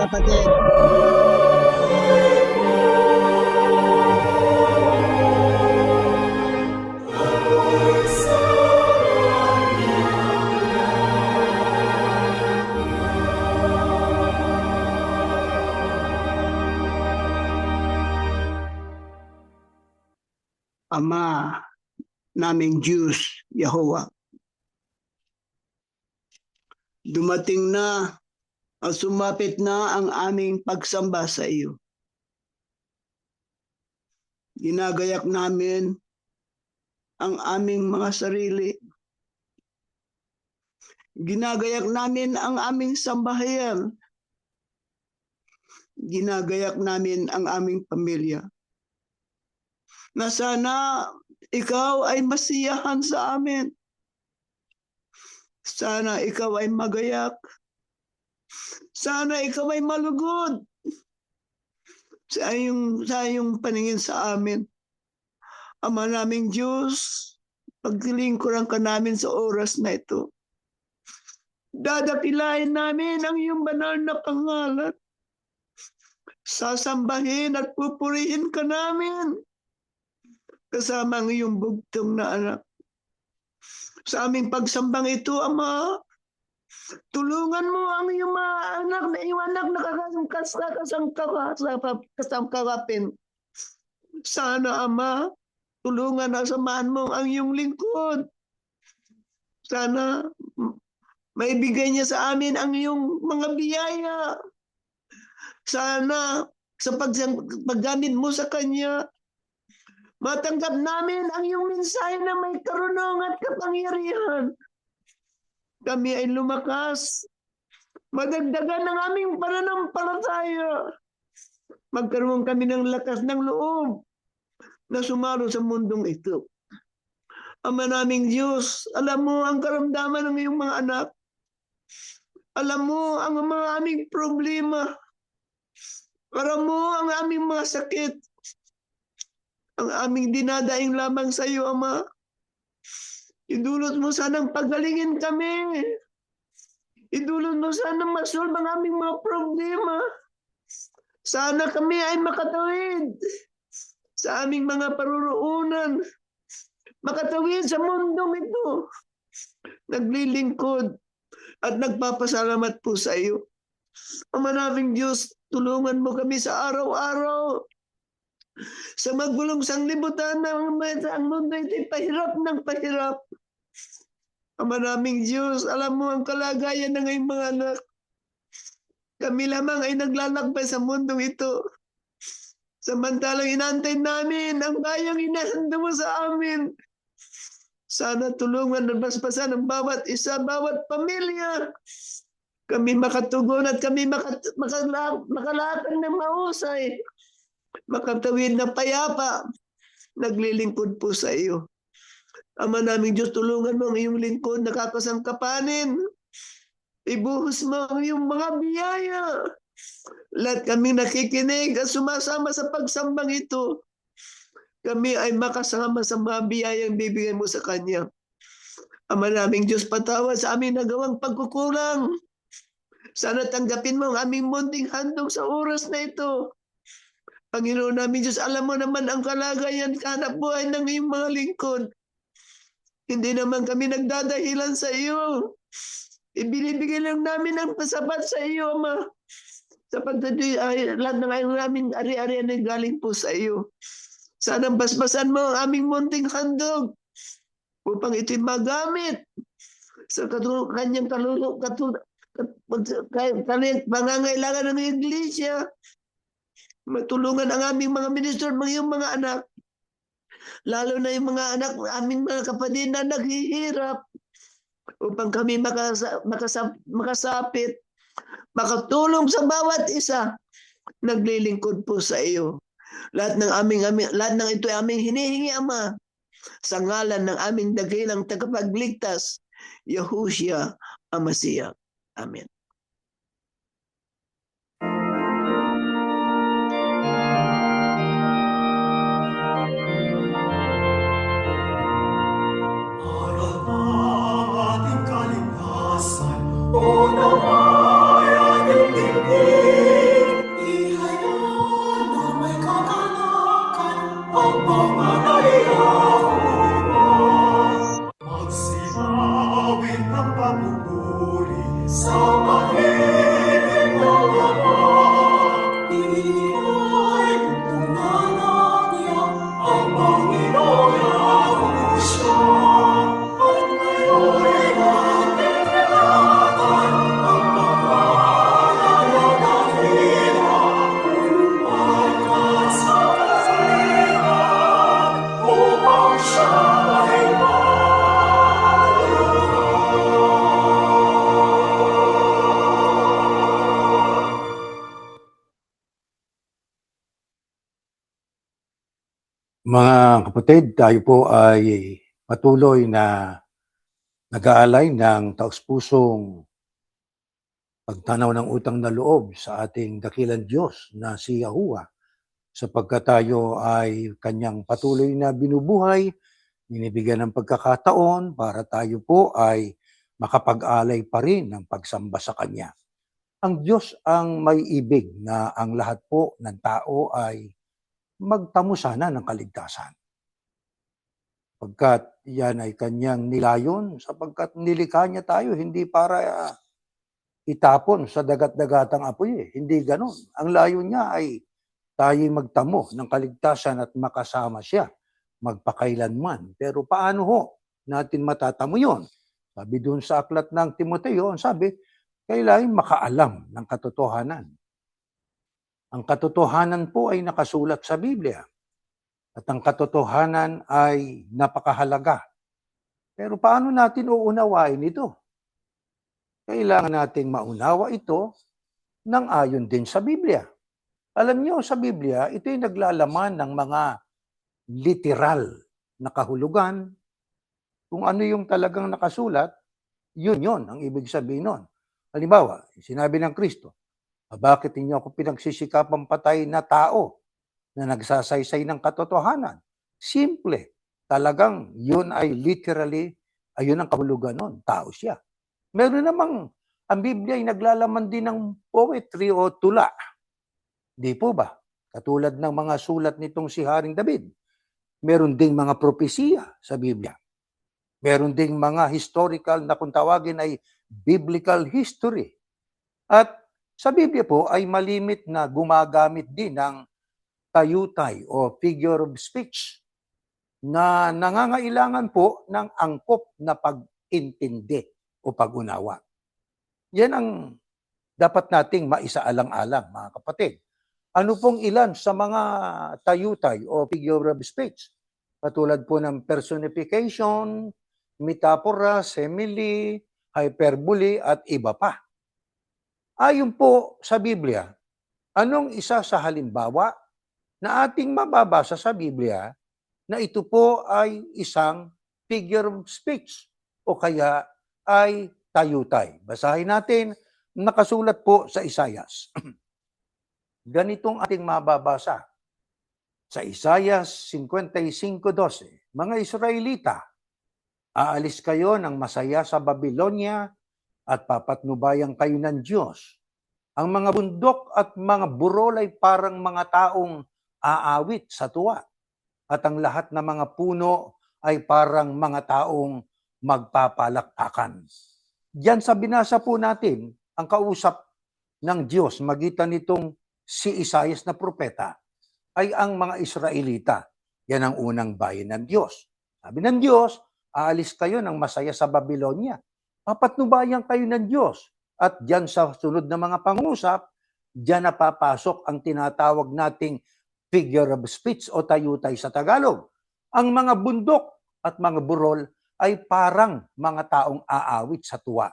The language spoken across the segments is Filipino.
kapatid. Ama naming Diyos, Yahweh, dumating na at sumapit na ang aming pagsamba sa iyo. Ginagayak namin ang aming mga sarili. Ginagayak namin ang aming sambahayan. Ginagayak namin ang aming pamilya. Na sana ikaw ay masiyahan sa amin. Sana ikaw ay magayak. Sana ikaw ay malugod sa iyong paningin sa amin. Ama naming Diyos, paglingkuran ka namin sa oras na ito. Dadakilain namin ang iyong banal na pangalan. Sasambahin at pupurihin ka namin kasama ang iyong bugtong na anak. Sa aming pagsambang ito, Ama, tulungan mo ang iyong mga anak na iyong anak na kasangkarapin. Sana, Ama, tulungan at samahan mo ang iyong lingkod. Sana maibigay niya sa amin ang iyong mga biyaya. Sana sa paggamit mo sa kanya, matanggap namin ang iyong mensahe na may karunungan at kapangyarihan. Kami ay lumakas. Madagdagan ng aming pananampalataya. Magkaroon kami ng lakas ng loob na sumalo sa mundong ito. Ama naming Diyos, alam mo ang karamdaman ng iyong mga anak. Alam mo ang mga aming problema. Alam mo ang aming mga sakit. Ang aming dinadaing lamang sa iyo, Ama. Idulot mo sanang pagalingin kami. Idulot mo sanang masolve ang aming mga problema. Sana kami ay makatawid sa aming mga paruroonan. Makatawid sa mundong ito. Naglilingkod at nagpapasalamat po sa iyo. Ama naming Diyos, tulungan mo kami sa araw-araw. Sa magulong sanglibutan ng ang mundo ito'y pahirap ng pahirap. Ama naming Diyos, alam mo ang kalagayan ng iyong mga anak. Kami lamang ay naglalakbay sa mundong ito. Samantalang inantay namin ang bayang inahanda mo sa amin. Sana tulungan at basbasan ng bawat isa, bawat pamilya. Kami makatugon at kami makalakad ng mahusay. Makatawid ng payapa. Naglilingkod po sa iyo. Ama naming Diyos, tulungan mo ang iyong lingkod, nakakasangkapanin. Ibuhos mo ang iyong mga biyaya. Lahat kami nakikinig at sumasama sa pagsambang ito. Kami ay makasama sa mga biyayang bibigyan mo sa Kanya. Ama naming Diyos, patawad sa aming nagawang pagkukulang. Sana tanggapin mo ang aming munting handog sa oras na ito. Panginoon namin Diyos, alam mo naman ang kalagayan, kanap buhay ng iyong mga lingkod. Hindi naman kami nagdadahilan sa iyo. Ibinibigay lang namin ang pasapat sa iyo, Ama. Sapagkat lahat ng aming ari-arian ay galing po sa iyo. Sana basbasan mo ang aming munting handog upang ito'y magamit sa kanyang pangangailangan ng iglesia. Matulungan ang aming mga minister, iyong mga anak. Lalo na yung mga anak, aming mga kapatid na naghihirap upang kami makasapit, makatulong sa bawat isa. Naglilingkod po sa iyo. Lahat ng ito ay aming hinihingi, Ama, sa ngalan ng aming dakilang tagapagligtas, Yahushua Amasiya. Amen. Magsilawin ng pamumuri sa Mga kapatid, tayo po ay patuloy na nag-aalay ng taus-pusong pagtanaw ng utang na loob sa ating dakilang Diyos na si Yahuwah, sapagkat tayo ay kanyang patuloy na binubuhay, binibigyan ng pagkakataon para tayo po ay makapag-alay pa rin ng pagsamba sa Kanya. Ang Diyos ang may ibig na ang lahat po ng tao ay magtamo sana ng kaligtasan. Pagkat yan ay kanyang nilayon, sapagkat nilikha niya tayo hindi para itapon sa dagat-dagatang apoy. Hindi ganon. Ang layo niya ay tayo'y magtamo ng kaligtasan at makasama siya magpakailanman. Pero paano ho natin matatamo yon? Sabi doon sa aklat ng Timoteo, sabi, kailangan makaalam ng katotohanan. Ang katotohanan po ay nakasulat sa Biblia. At ang katotohanan ay napakahalaga. Pero paano natin uunawain ito? Kailangan nating maunawa ito ng ayon din sa Biblia. Alam niyo, sa Biblia, ito'y naglalaman ng mga literal na kahulugan. Kung ano yung talagang nakasulat, yun ang ibig sabihin nun. Halimbawa, sinabi ng Kristo, bakit ninyo ako pinagsisikapang patay na tao na nagsasaysay ng katotohanan? Simple. Talagang yun ay literally, ayun ang kahulugan nun. Tao siya. Meron namang, ang Biblia ay naglalaman din ng poetry o tula. Di po ba? Katulad ng mga sulat nitong si Haring David. Meron ding mga propesiya sa Biblia. Meron ding mga historical na kung tawagin ay biblical history. At sa Biblia po ay malimit na gumagamit din ng tayutay o figure of speech na nangangailangan po ng angkop na pag-intindi o pag-unawa. Yan ang dapat nating maisaalang-alang, mga kapatid. Ano pong ilan sa mga tayutay o figure of speech? Katulad po ng personification, metapora, simile, hyperbole, at iba pa. Ayon po sa Biblia, anong isa sa halimbawa na ating mababasa sa Biblia na ito po ay isang figure of speech o kaya ay tayutay? Basahin natin, nakasulat po sa Isaias. Ganitong ating mababasa. Sa Isaias 55:12, mga Israelita, aalis kayo ng masaya sa Babylonia at papatnubayan kayo ng Diyos. Ang mga bundok at mga burol ay parang mga taong aawit sa tuwa. At ang lahat ng mga puno ay parang mga taong magpapalakpakan. Diyan sa binasa po natin, ang kausap ng Diyos magitan nitong si Isaias na propeta ay ang mga Israelita. Yan ang unang bayan ng Diyos. Sabi ng Diyos, aalis kayo ng masaya sa Babylonia. Papatnubayan kayo ng Diyos. At diyan sa sunod na mga pangusap, diyan napapasok ang tinatawag nating figure of speech o tayutay sa Tagalog. Ang mga bundok at mga burol ay parang mga taong aawit sa tuwa.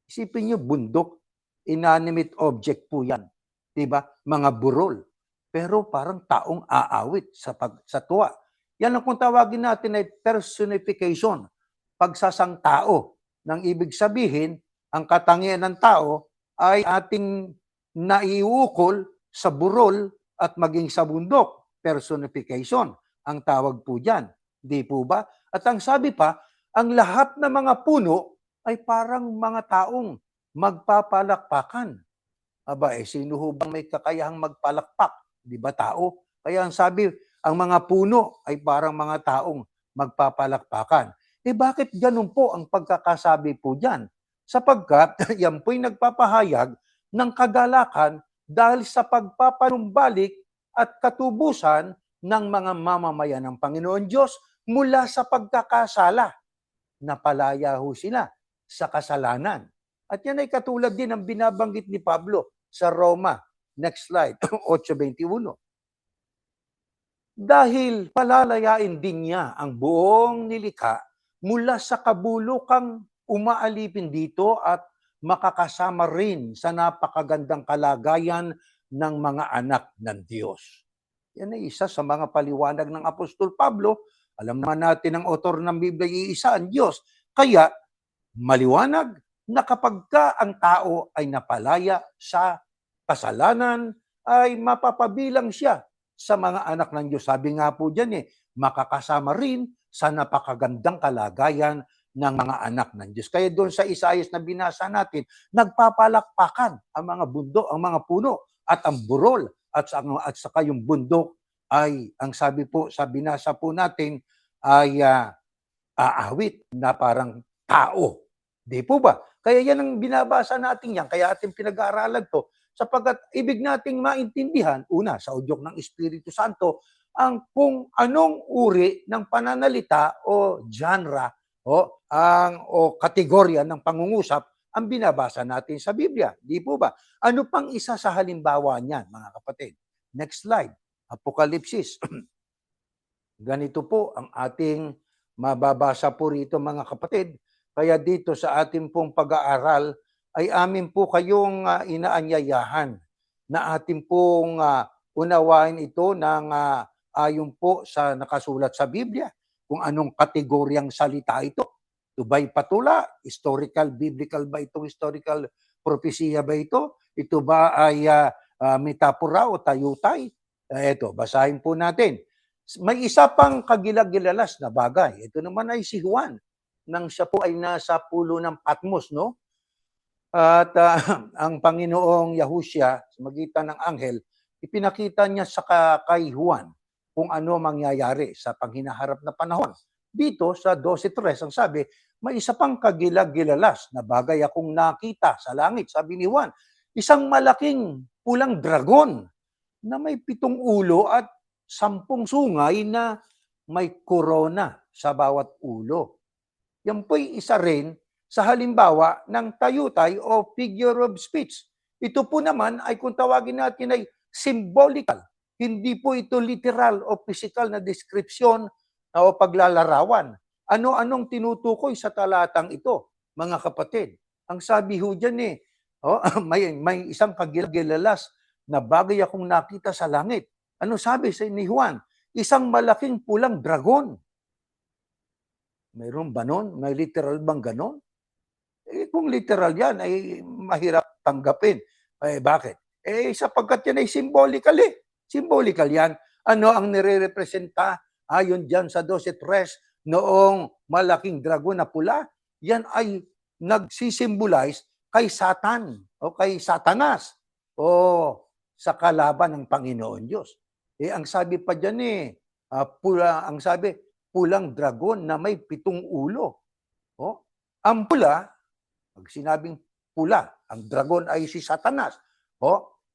Isipin niyo, bundok, inanimate object po yan. Diba? Mga burol. Pero parang taong aawit sa tuwa. Yan ang kung tawagin natin ay personification. Pagsasang tao. Nang ibig sabihin, ang katangian ng tao ay ating naiukol sa burol at maging sa bundok. Personification. Ang tawag po dyan. Di po ba? At ang sabi pa, ang lahat ng mga puno ay parang mga taong magpapalakpakan. Aba, sino ho bang may kakayahang magpalakpak? Di ba tao? Kaya ang sabi, ang mga puno ay parang mga taong magpapalakpakan. Bakit ganun po ang pagkakasabi po dyan? Sapagkat yan po'y nagpapahayag ng kagalakan dahil sa pagpapanumbalik at katubusan ng mga mamamayan ng Panginoon Diyos mula sa pagkakasala. Napalaya ho sila sa kasalanan. At yan ay katulad din ng binabanggit ni Pablo sa Roma. Next slide, 8:21. Dahil palalayain din niya ang buong nilikha mula sa kabulukang umaalipin dito at makakasama rin sa napakagandang kalagayan ng mga anak ng Diyos. Yan ay isa sa mga paliwanag ng Apostol Pablo. Alam naman natin ang author ng Biblia, iisa ang Diyos. Kaya, maliwanag na kapag ka ang tao ay napalaya sa kasalanan, ay mapapabilang siya sa mga anak ng Diyos. Sabi nga po dyan makakasama rin sa napakagandang kalagayan ng mga anak ng Diyos. Kaya doon sa Isaias na binasa natin, nagpapalakpakan ang mga bundok, ang mga puno at ang burol at saka yung bundok ay, ang sabi po sa binasa po natin, ay aawit na parang tao. Di po ba? Kaya yan ang binabasa natin yan, kaya ating pinag-aaralan to, sapagkat ibig nating maintindihan, una, sa udyok ng Espiritu Santo, ang kung anong uri ng pananalita o genre o kategorya ng pangungusap ang binabasa natin sa Biblia. Di po ba? Ano pang isa sa halimbawa niyan, mga kapatid? Next slide. Apokalipsis. Ganito po ang ating mababasa po rito, mga kapatid. Kaya dito sa ating pong pag-aaral ay amin po kayong inaanyayahan na ating pong unawain ito ng ayon po sa nakasulat sa Biblia. Kung anong kategoryang salita ito. Ito ba'y patula? Historical, biblical ba ito? Historical propesya ba ito? Ito ba ay metapora o tayutay? Ito, basahin po natin. May isa pang kagilag-gilalas na bagay. Ito naman ay si Juan, nang siya po ay nasa pulo ng Patmos, no? At ang Panginoong Yahushua, sa magitan ng anghel, ipinakita niya sa kay Juan kung ano mangyayari sa panghinaharap na panahon. Dito sa 12:3, ang sabi, may isa pang kagilag-gilalas na bagay akong nakita sa langit. Sabi ni Juan, isang malaking pulang dragon na may 7 ulo at 10 sungay na may korona sa bawat ulo. Yan po'y isa rin sa halimbawa ng tayutay o figure of speech. Ito po naman ay kung tawagin natin ay symbolical. Hindi po ito literal o physical na description o paglalarawan. Ano-anong tinutukoy sa talatang ito, mga kapatid? Ang sabi ho dyan may isang kagilalas na bagay akong nakita sa langit. Ano sabi sa ni Juan? Isang malaking pulang dragon. Mayroon ba nun? May literal bang ganon? Kung literal yan, ay mahirap tanggapin. Bakit? Sapagkat yan ay symbolical Symbolical yan. Ano ang nire-representa? Ayon dyan sa 12:3, noong malaking dragon na pula, yan ay nagsisimbolize kay Satan o kay Satanas o sa kalaban ng Panginoon Diyos. Ang sabi pa dyan ang sabi, pulang dragon na may 7 ulo. Ang pula, pag sinabing pula, ang dragon ay si Satanas.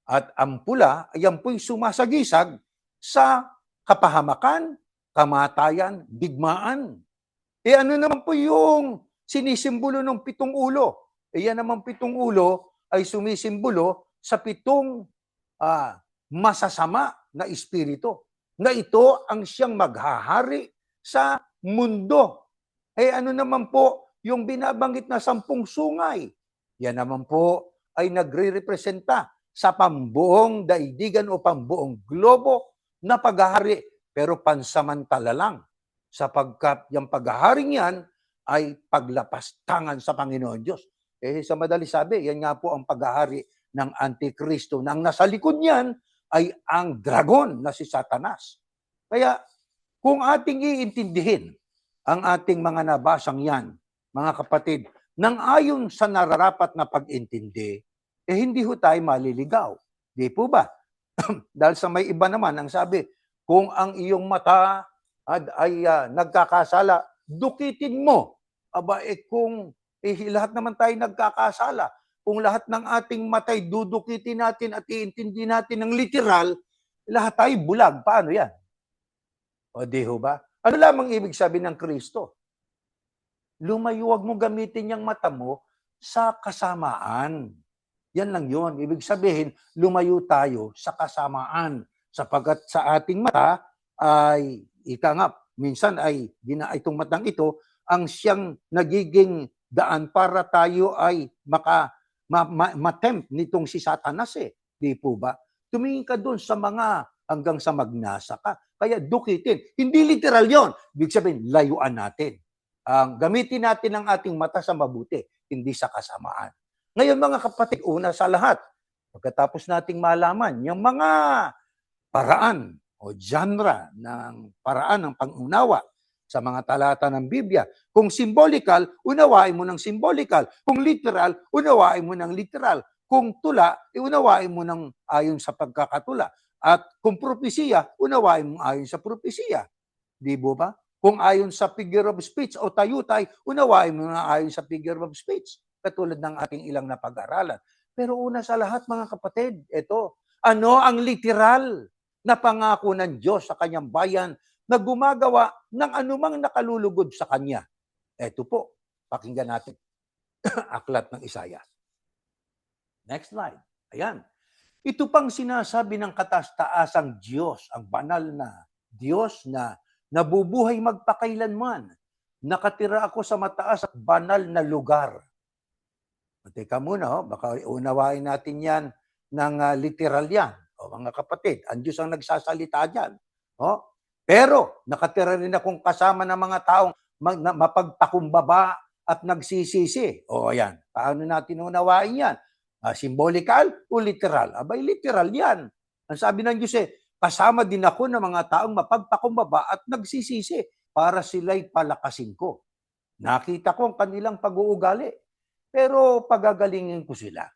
At ang pula, ayan po'y sumasagisag sa kapahamakan, kamatayan, digmaan. Ano naman po yung sinisimbolo ng 7 ulo? Yan naman 7 ulo ay sumisimbolo sa 7 masasama na espiritu. Na ito ang siyang maghahari sa mundo. Ano naman po yung binabanggit na 10 sungay? Yan naman po ay nagre-representa sa pambuong daigdigan o pambuong globo na paghahari, pero pansamantala lang. Sapagkat yung paghaharing yan ay paglapastangan sa Panginoon Diyos. Sa madali sabi, yan nga po ang paghahari ng Antikristo. Nang nasa likod niyan ay ang dragon na si Satanas. Kaya kung ating iintindihin ang ating mga nabasang yan, mga kapatid, nang ayon sa nararapat na pag-intindi, hindi ho tayo maliligaw. Di po ba? Dahil sa may iba naman, ang sabi, kung ang iyong mata ay nagkakasala, dukitin mo. Kung lahat naman tayo nagkakasala, kung lahat ng ating matay dudukitin natin at iintindi natin ng literal, lahat tayo bulag. Paano yan? O di ho ba? Ano lamang ibig sabihin ng Kristo? Lumayuwag mo gamitin yung mata mo sa kasamaan. Yan lang yun. Ibig sabihin, lumayo tayo sa kasamaan. Sapagkat sa ating mata ay, minsan ay itong matang ito, ang siyang nagiging daan para tayo ay matempt nitong si Satanas Di po ba? Tumingin ka doon sa mga hanggang sa magnasa ka. Kaya dukitin. Hindi literal yon. Ibig sabihin, layuan natin. Gamitin natin ang ating mata sa mabuti, hindi sa kasamaan. Ngayon mga kapatid, una sa lahat, pagkatapos nating malaman yung mga paraan o genre ng paraan ng pangunawa sa mga talata ng Biblia. Kung symbolical, unawain mo ng symbolical. Kung literal, unawain mo ng literal. Kung tula, unawain mo ng ayon sa pagkakatula. At kung propesiya, unawain mo ayon sa propesiya. Di ba? Kung ayon sa figure of speech o tayutay, unawain mo na ayon sa figure of speech. Katulad ng ating ilang napag-aralan. Pero una sa lahat, mga kapatid, ito, ano ang literal na pangako ng Diyos sa kanyang bayan na gumagawa ng anumang nakalulugod sa kanya? Ito po, pakinggan natin. Aklat ng Isaiah. Next slide. Ayan. Ito pang sinasabi ng kataas-taasang Diyos, ang banal na Diyos na nabubuhay magpakailanman. Nakatira ako sa mataas at banal na lugar. Teka muna, baka unawain natin yan ng literal yan. O mga kapatid, ang Diyos ang nagsasalita dyan. Pero nakatira rin akong kasama ng mga taong mapagpakumbaba at nagsisisi. O ayan, paano natin unawain yan? Symbolical o literal? Abay, literal yan. Ang sabi ng Diyos kasama din ako ng mga taong mapagpakumbaba at nagsisisi para sila'y palakasin ko. Nakita ko ang kanilang pag-uugali, pero pagagalingin ko sila.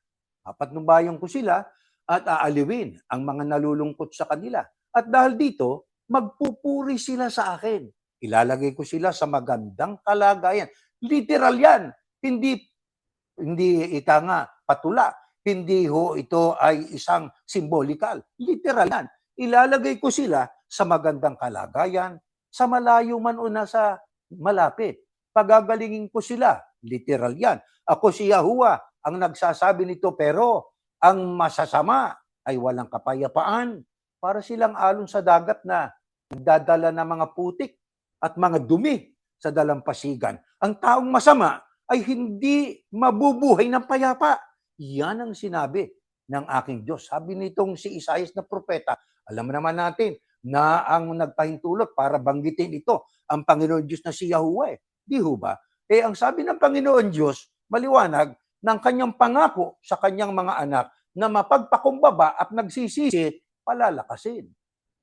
Patnubayan ko sila at aaliwin ang mga nalulungkot sa kanila. At dahil dito, magpupuri sila sa akin. Ilalagay ko sila sa magandang kalagayan. Literal yan. Hindi ika nga patula. Hindi ho ito ay isang symbolical. Literal yan. Ilalagay ko sila sa magandang kalagayan, sa malayo man o nasa malapit. Pagagalingin ko sila. Literal yan. Ako si Yahuwah ang nagsasabi nito, pero ang masasama ay walang kapayapaan. Para silang alon sa dagat na nagdadala ng mga putik at mga dumi sa dalampasigan. Ang taong masama ay hindi mabubuhay ng payapa. Yan ang sinabi ng aking Diyos. Sabi nitong si Isaias na propeta, alam naman natin na ang nagpahintulot para banggitin ito, ang Panginoon Diyos na si Yahuwah. Di ho ba? Ang sabi ng Panginoon Diyos, maliwanag, ng kanyang pangako sa kanyang mga anak na mapagpakumbaba at nagsisisi, palalakasin,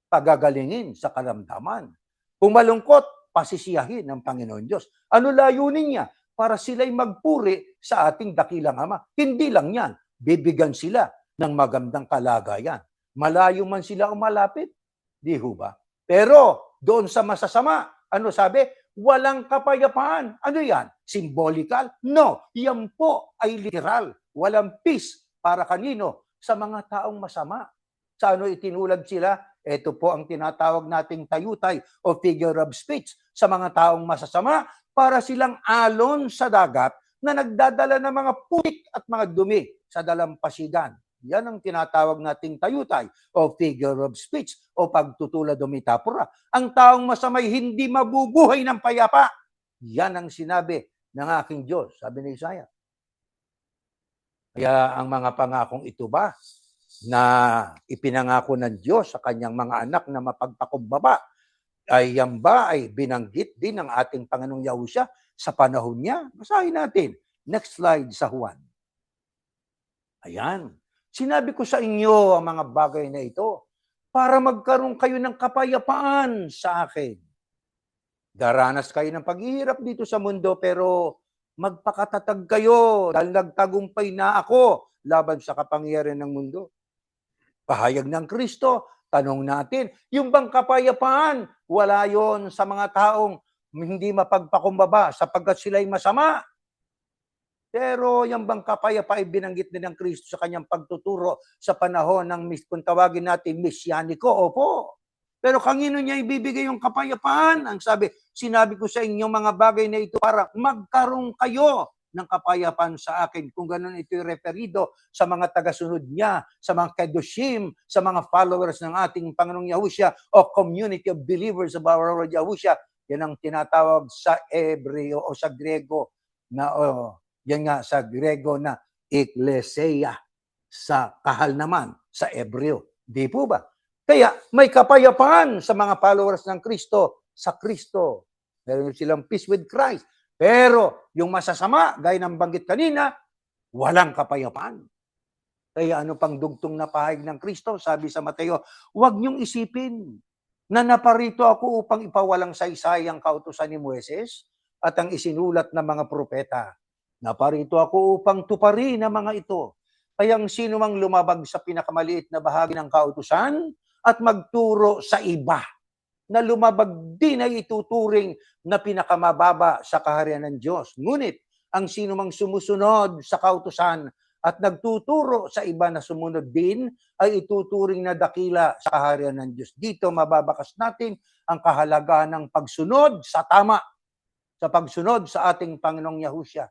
pagagalingin sa karamdaman. Kung malungkot, pasisiyahin ng Panginoon Diyos. Ano layunin niya? Para sila'y magpuri sa ating dakilang Ama. Hindi lang yan. Bibigyan sila ng magandang kalagayan. Malayo man sila o malapit. Di ho ba? Pero doon sa masasama, ano sabi? Walang kapayapaan. Ano yan? Symbolical? No. Yan po ay literal. Walang peace para kanino? Sa mga taong masama. Sa ano itinulad sila? Ito po ang tinatawag nating tayutay o figure of speech sa mga taong masasama para silang alon sa dagat na nagdadala ng mga putik at mga dumi sa dalampasigan. Yan ang tinatawag nating tayutay o figure of speech o pagtutulad o metapora. Ang taong masamay hindi mabubuhay ng payapa. Yan ang sinabi ng aking Diyos, sabi ni Isaiah. Kaya ang mga pangakong ito ba na ipinangako ng Diyos sa kanyang mga anak na mapagpakumbaba, ay yan ba ay binanggit din ng ating Panginoong Yahushua sa panahon niya? Basahin natin. Next slide sa Juan. Ayan. Sinabi ko sa inyo ang mga bagay na ito para magkaroon kayo ng kapayapaan sa akin. Daranas kayo ng paghihirap dito sa mundo, pero magpakatatag kayo dahil nagtagumpay na ako laban sa kapangyarihan ng mundo. Pahayag ng Kristo, tanong natin, yung bang kapayapaan, wala yon sa mga taong hindi mapagpakumbaba sapagkat sila'y masama. Pero yung bang kapayapaan ay binanggit din ng Kristo sa kanyang pagtuturo sa panahon ng, kung tawagin natin, mesyaniko? Opo. Pero kanino niya ibibigay yung kapayapaan? Ang sinabi ko sa inyo mga bagay na ito para magkaroon kayo ng kapayapaan sa akin. Kung ganun ito referido sa mga tagasunod niya, sa mga kedoshim, sa mga followers ng ating Panginoong Yahushua o community of believers of our Lord Yahushua. Yan ang tinatawag sa Hebreo o sa Grego na yan nga sa Grego na Ecclesia, sa kahal naman sa Hebreo. Di po ba? Kaya may kapayapaan sa mga followers ng Kristo sa Kristo. Meron silang peace with Christ. Pero yung masasama, gaya ng banggit kanina, walang kapayapaan. Kaya ano pang dugtong na pahayag ng Kristo? Sabi sa Mateo, huwag niyong isipin na naparito ako upang ipawalang saysay ang kautusan ni Moises at ang isinulat ng mga propeta. Naparito ako upang tuparin ang mga ito. Kaya sino mang lumabag sa pinakamaliit na bahagi ng kautusan at magturo sa iba na lumabag din ay ituturing na pinakamababa sa kaharian ng Diyos. Ngunit ang sino mang sumusunod sa kautusan at nagtuturo sa iba na sumunod din ay ituturing na dakila sa kaharian ng Diyos. Dito mababakas natin ang kahalagahan ng pagsunod sa tama, sa pagsunod sa ating Panginoong Yahushua.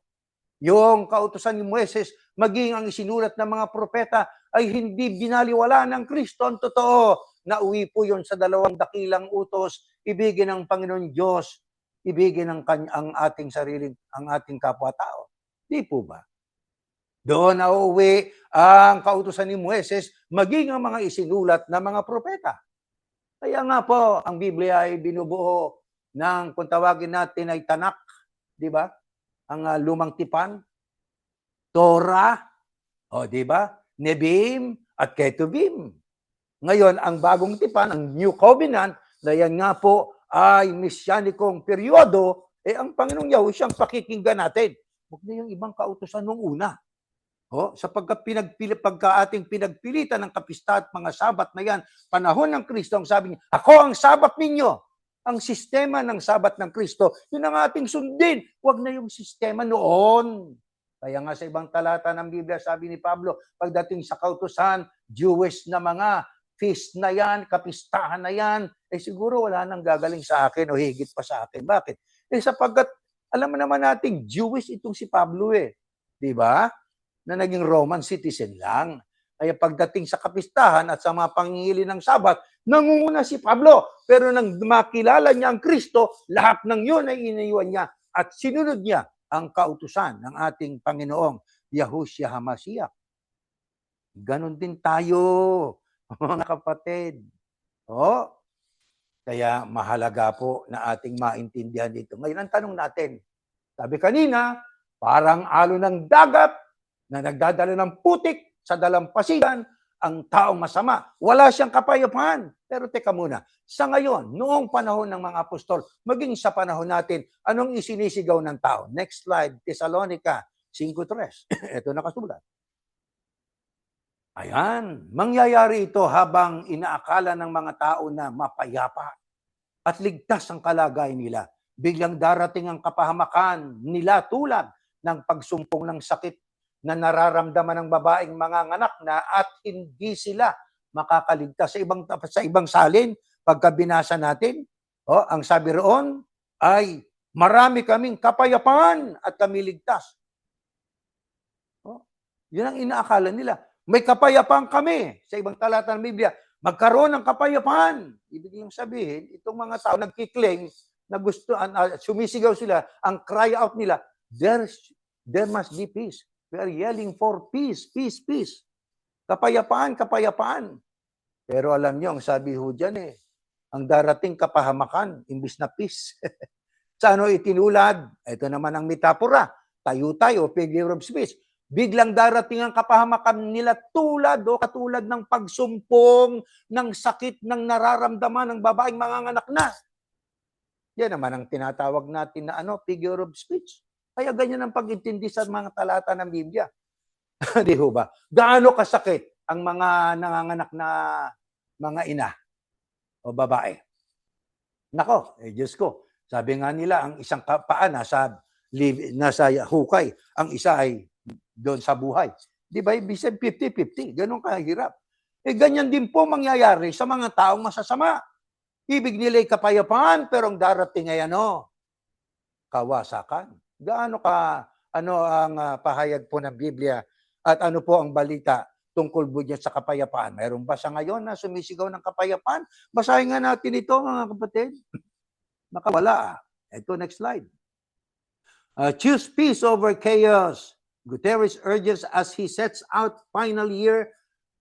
Yung kautusan ni Moises, maging ang isinulat ng mga propeta ay hindi binaliwala ng Kristo. Ang totoo, nauwi po yun sa dalawang dakilang utos, ibigin ng Panginoon Diyos, ibigin ang ating sarili, ang ating kapwa-tao. Di po ba? Doon nauwi ang kautusan ni Moises, maging ang mga isinulat ng mga propeta. Kaya nga po, ang Biblia ay binubuo ng, kung tawagin natin ay Tanak, di ba? Ang lumang tipan, Torah, o di ba? Nebim at Ketubim. Ngayon, ang bagong tipan, ang New Covenant, na yan nga po ay misyanikong peryodo, ang Panginoong Yahushua ang pakikinggan natin. Huwag na yung ibang kautusan nung una. Sapagkat pagka ating pinagpilitan ng kapista at mga sabat na yan, panahon ng Kristo, ang sabi niya, ako ang sabat ninyo. Ang sistema ng sabat ng Kristo, yun ang ating sundin. Huwag na yung sistema noon. Kaya nga sa ibang talata ng Biblia, sabi ni Pablo, pagdating sa kautusan, Jewish na mga feast na yan, kapistahan na yan, siguro wala nang gagaling sa akin o higit pa sa akin. Bakit? Sapagkat alam mo naman nating Jewish itong si Pablo Di ba? Na naging Roman citizen lang. Kaya pagdating sa kapistahan at sa mga pangingili ng sabat, nangunguna si Pablo. Pero nang makilala niya ang Kristo, lahat ng yun ay iniwan niya at sinunod niya ang kautusan ng ating Panginoong Yahushua HaMashiach. Ganon din tayo, mga kapatid. Kaya mahalaga po na ating maintindihan dito. Ngayon ang tanong natin, sabi kanina, parang alo ng dagat na nagdadala ng putik sa dalampasigan, ang taong masama. Wala siyang kapayapaan. Pero teka muna, sa ngayon, noong panahon ng mga apostol, maging sa panahon natin, anong isinisigaw ng tao? Next slide, Thessalonica 5:3. Ito nakasulat. Ayan, mangyayari ito habang inaakala ng mga tao na mapayapa at ligtas ang kalagayan nila. Biglang darating ang kapahamakan nila tulad ng pagsumpong ng sakit na nararamdaman ng babaeng manganganak na at hindi sila makakaligtas. Sa ibang salin, pagka binasa natin, ang sabi roon ay marami kaming kapayapaan at kami ligtas. Yun ang inaakala nila. May kapayapaan kami. Sa ibang talata ng Biblia, magkaroon ng kapayapaan. Ibig lang sabihin, itong mga tao nagkiklaim na gusto, sumisigaw sila, ang cry out nila, there must be peace. We are yelling for peace, peace, peace. Kapayapaan, kapayapaan. Pero alam nyo, ang sabi ho dyan ang darating kapahamakan, imbis na peace. Sa ano itinulad? Ito naman ang metapora. Tayo, figure of speech. Biglang darating ang kapahamakan nila katulad ng pagsumpong ng sakit ng nararamdaman ng babaeng manganganak na. Yan naman ang tinatawag natin na figure of speech. Kaya ganyan ang pag-intindi sa mga talata ng Biblia. Di ho ba? Gaano kasakit ang mga nanganganak na mga ina o babae? Nako, Diyos ko. Sabi nga nila, ang isang paa nasa hukay, ang isa ay doon sa buhay. Di ba? Ibig 50-50. Ganun kahirap. Ganyan din po mangyayari sa mga taong masasama. Ibig nila ay kapayapaan, pero ang darating ay kawasakan. Gaano ang pahayag po ng Biblia at ano po ang balita tungkol po dyan sa kapayapaan? Mayroon ba sa ngayon na sumisigaw ng kapayapaan? Basahin nga natin ito, mga kapatid. Nakawala. Ito, next slide. Choose peace over chaos. Guterres urges as he sets out final year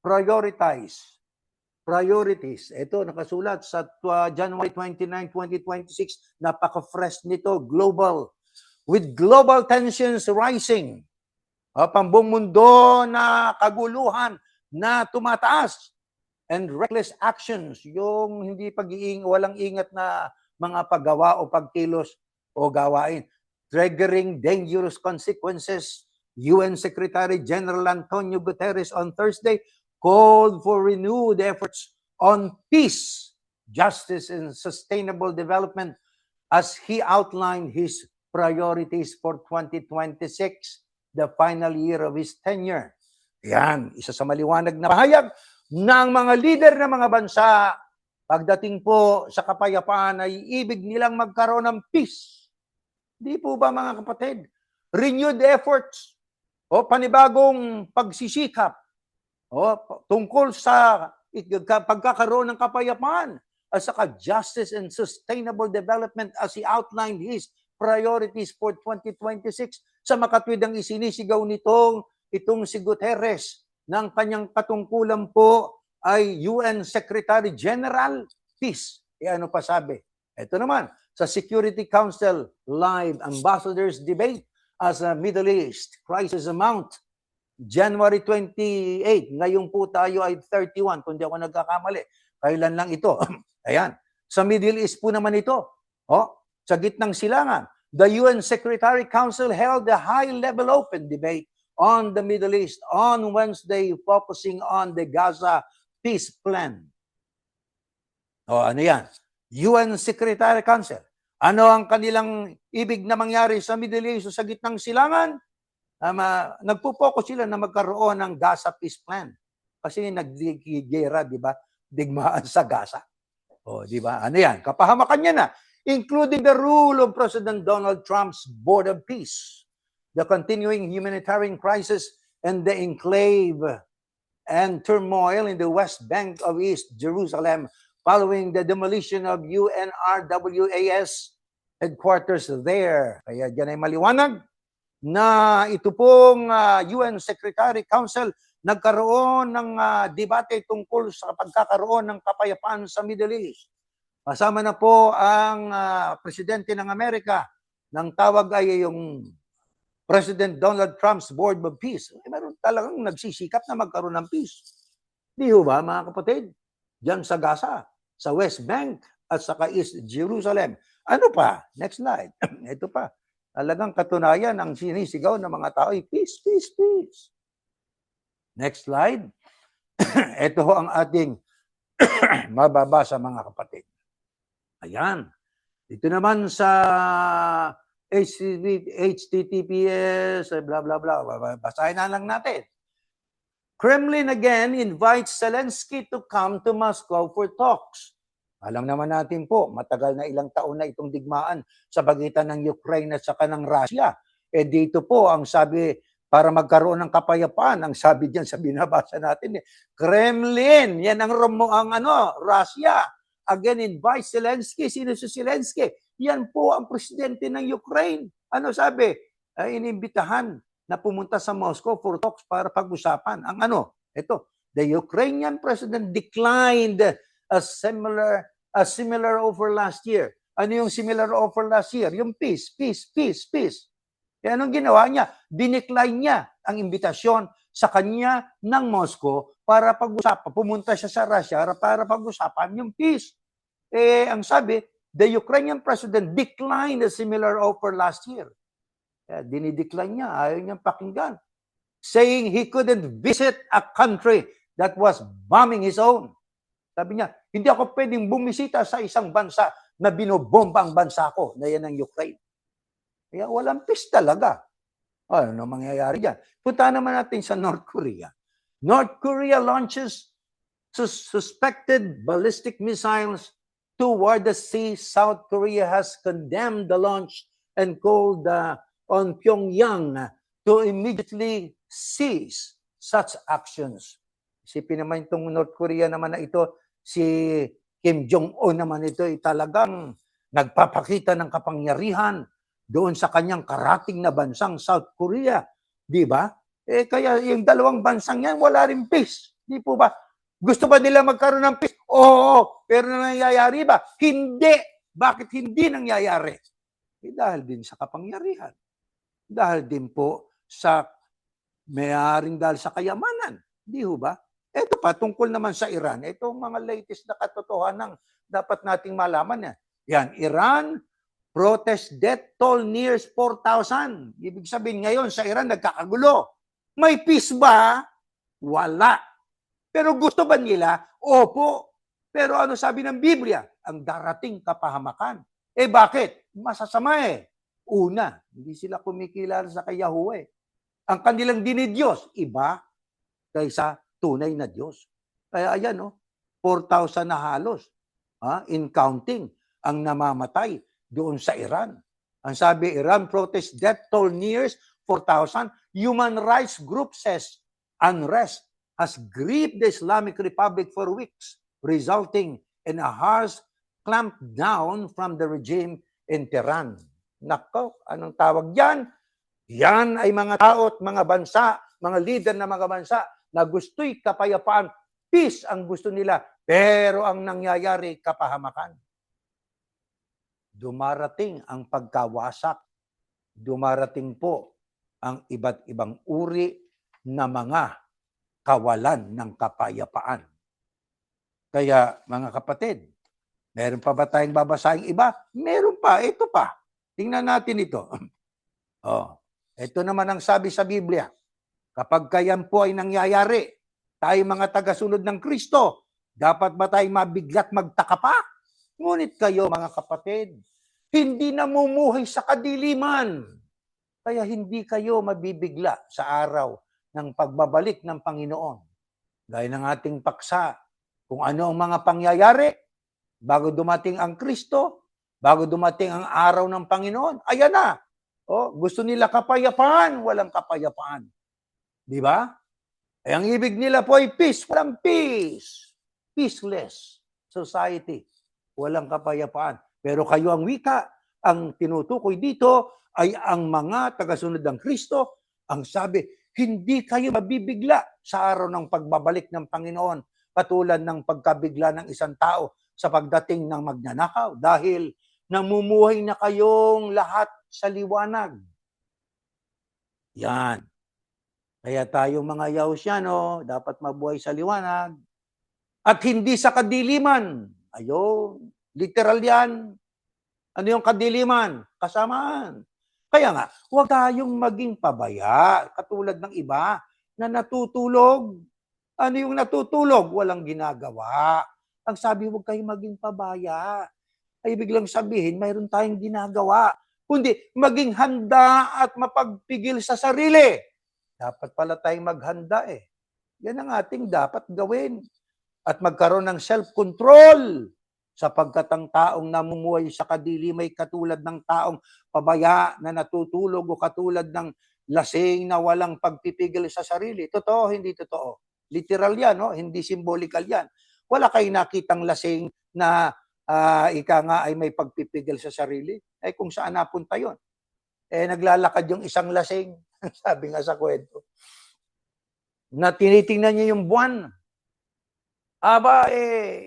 prioritize. priorities. Ito, nakasulat sa January 29, 2026. Napaka-fresh nito, global. With global tensions rising, pambuong mundo na kaguluhan na tumataas, and reckless actions, yung hindi walang ingat na mga paggawa o pagkilos o gawain, triggering dangerous consequences. UN Secretary General Antonio Guterres on Thursday called for renewed efforts on peace, justice, and sustainable development as he outlined his priorities for 2026, the final year of his tenure. Yan, isa sa maliwanag na pahayag ng mga leader ng mga bansa pagdating po sa kapayapaan ay ibig nilang magkaroon ng peace. Di po ba mga kapatid? Renewed efforts o panibagong pagsisikap o tungkol sa pagkakaroon ng kapayapaan at saka justice and sustainable development as he outlined his priorities for 2026 sa makatwidang isinisigaw itong si Guterres ng kanyang katungkulan po ay UN Secretary General Peace. Ano pa sabi? Ito naman, sa Security Council Live Ambassadors Debate as a Middle East Crisis Amount, January 28. Ngayon po tayo ay 31, kung di ako nagkakamali. Kailan lang ito? Ayan. Sa Middle East po naman ito. Sa gitnang silangan, the UN Secretary Council held a high-level open debate on the Middle East on Wednesday, focusing on the Gaza peace plan. Ano yan? UN Secretary Council. Ano ang kanilang ibig na mangyari sa Middle East o sa gitnang silangan? Nagpo-focus sila na magkaroon ng Gaza peace plan. Kasi nagdigera, di ba? Digmaan sa Gaza. Di ba? Ano yan? Kapahamakan niya na. Including the rule of President Donald Trump's Board of Peace, the continuing humanitarian crisis, and the enclave and turmoil in the West Bank of East Jerusalem following the demolition of UNRWA's headquarters there. Kaya dyan ay maliwanag na ito pong UN Secretary Council nagkaroon ng debate tungkol sa pagkakaroon ng kapayapaan sa Middle East. Kasama na po ang Presidente ng Amerika. Nang tawag ay yung President Donald Trump's Board of Peace. Meron talagang nagsisikap na magkaroon ng peace. Di ho ba mga kapatid? Diyan sa Gaza, sa West Bank at saka East Jerusalem. Ano pa? Next slide. Ito pa. Talagang katunayan ang sinisigaw ng mga tao ay peace, peace, peace. Next slide. Ito ho ang ating mababasa mga kapatid. Ayan. Ito naman sa HTTPS, blah, blah, blah. Basahin na lang natin. Kremlin again invites Zelensky to come to Moscow for talks. Alam naman natin po, matagal na ilang taon na itong digmaan sa pagitan ng Ukraine at saka ng Russia. Dito po, ang sabi, para magkaroon ng kapayapaan, ang sabi diyan sa binabasa natin, Kremlin, yan ang Russia. Again, invite Zelensky. Sino si Zelensky? Yan po ang presidente ng Ukraine. Ano sabi? Inimbitahan na pumunta sa Moscow for talks para pag-usapan. Ang ito, the Ukrainian president declined a similar offer last year. Ano yung similar offer last year? Yung peace, peace, peace, peace. Kaya anong ginawa niya? Dinecline niya ang imbitasyon sa kanya ng Moscow para pag-usapan. Pumunta siya sa Russia para pag-usapan yung peace. Ang sabi, the Ukrainian president declined a similar offer last year. Dinidecline niya, ayaw niyang pakinggan. Saying he couldn't visit a country that was bombing his own. Sabi niya, hindi ako pwedeng bumisita sa isang bansa na binobomba ang bansa ko, na yan ang Ukraine. Kaya walang peace talaga. Ano mangyayari dyan? Punta naman natin sa North Korea. North Korea launches suspected ballistic missiles toward the sea. South Korea has condemned the launch and called on Pyongyang to immediately cease such actions. Isipin naman itong North Korea naman na ito, si Kim Jong-un naman ito ay talagang nagpapakita ng kapangyarihan doon sa kanyang karating na bansang South Korea. Di ba? Kaya yung dalawang bansang yan, wala rin peace. Di po ba? Gusto ba nila magkaroon ng peace? Oo, pero nangyayari ba? Hindi. Bakit hindi nangyayari? Dahil din sa kapangyarihan. Dahil din po sa maaaring dahil sa kayamanan. Di ho ba? Ito pa, tungkol naman sa Iran, itong mga latest na katotohanan dapat nating malaman yan. Yan, Iran, protest death toll nears 4,000. Ibig sabihin ngayon sa Iran nagkakagulo. May peace ba? Wala. Pero gusto ba nila? Opo. Pero ano sabi ng Biblia? Ang darating kapahamakan. Bakit? Masasama eh. Una, hindi sila kumikilala sa kay Yahweh. Ang kanilang dinidiyos, iba kaysa tunay na Diyos. Kaya ayan, 4,000 na halos, in counting, ang namamatay doon sa Iran. Ang sabi, Iran protest death toll nears 4,000. Human rights group says unrest has gripped the Islamic Republic for weeks, resulting in a harsh clampdown from the regime in Tehran. Nako, anong tawag yan? Yan ay mga tao at mga bansa, mga leader ng mga bansa na gusto'y kapayapaan. Peace ang gusto nila, pero ang nangyayari, kapahamakan. Dumarating ang pagkawasak. Dumarating po ang iba't ibang uri na mga kawalan ng kapayapaan. Kaya mga kapatid, meron pa ba tayong babasahing iba? Meron pa, ito pa. Tingnan natin ito. Ito naman ang sabi sa Biblia. Kapag kayan po ay nangyayari, tayo mga tagasunod ng Kristo, dapat ba tayong mabiglat magtaka pa? Ngunit kayo mga kapatid, hindi namumuhay sa kadiliman. Kaya hindi kayo mabibigla sa araw ng pagbabalik ng Panginoon. Gaya ng ating paksa, kung ano ang mga pangyayari, bago dumating ang Kristo, bago dumating ang araw ng Panginoon, ayan na. Gusto nila kapayapaan, walang kapayapaan. Di ba? Ang ibig nila po ay peace, walang peace. Peaceless society, walang kapayapaan. Pero kayo ang wika, ang tinutukoy dito ay ang mga tagasunod ng Kristo. Ang sabi, hindi kayo mabibigla sa araw ng pagbabalik ng Panginoon, katulad ng pagkabigla ng isang tao sa pagdating ng magnanakaw, dahil namumuhay na kayong lahat sa liwanag. Yan. Kaya tayong mga Yahusyano, dapat mabuhay sa liwanag at hindi sa kadiliman. Ayun, literal yan. Ano yung kadiliman? Kasamaan. Kaya nga, huwag tayong maging pabaya, katulad ng iba na natutulog. Ano yung natutulog? Walang ginagawa. Ang sabi, huwag kayong maging pabaya. Ay biglang sabihin, mayroon tayong ginagawa. Kundi maging handa at mapagpigil sa sarili. Dapat pala tayong maghanda eh. Yan ang ating dapat gawin. At magkaroon ng self-control. Sapagkat ang taong namumuhay sa kadiliman ay katulad ng taong pabaya na natutulog o katulad ng lasing na walang pagpipigil sa sarili. Totoo, hindi totoo. Literal yan, hindi symbolical yan. Wala kayong nakitang lasing na ika nga ay may pagpipigil sa sarili. Kung saan napunta yun? Naglalakad yung isang lasing, sabi nga sa kwento, na tinitingnan niya yung buwan.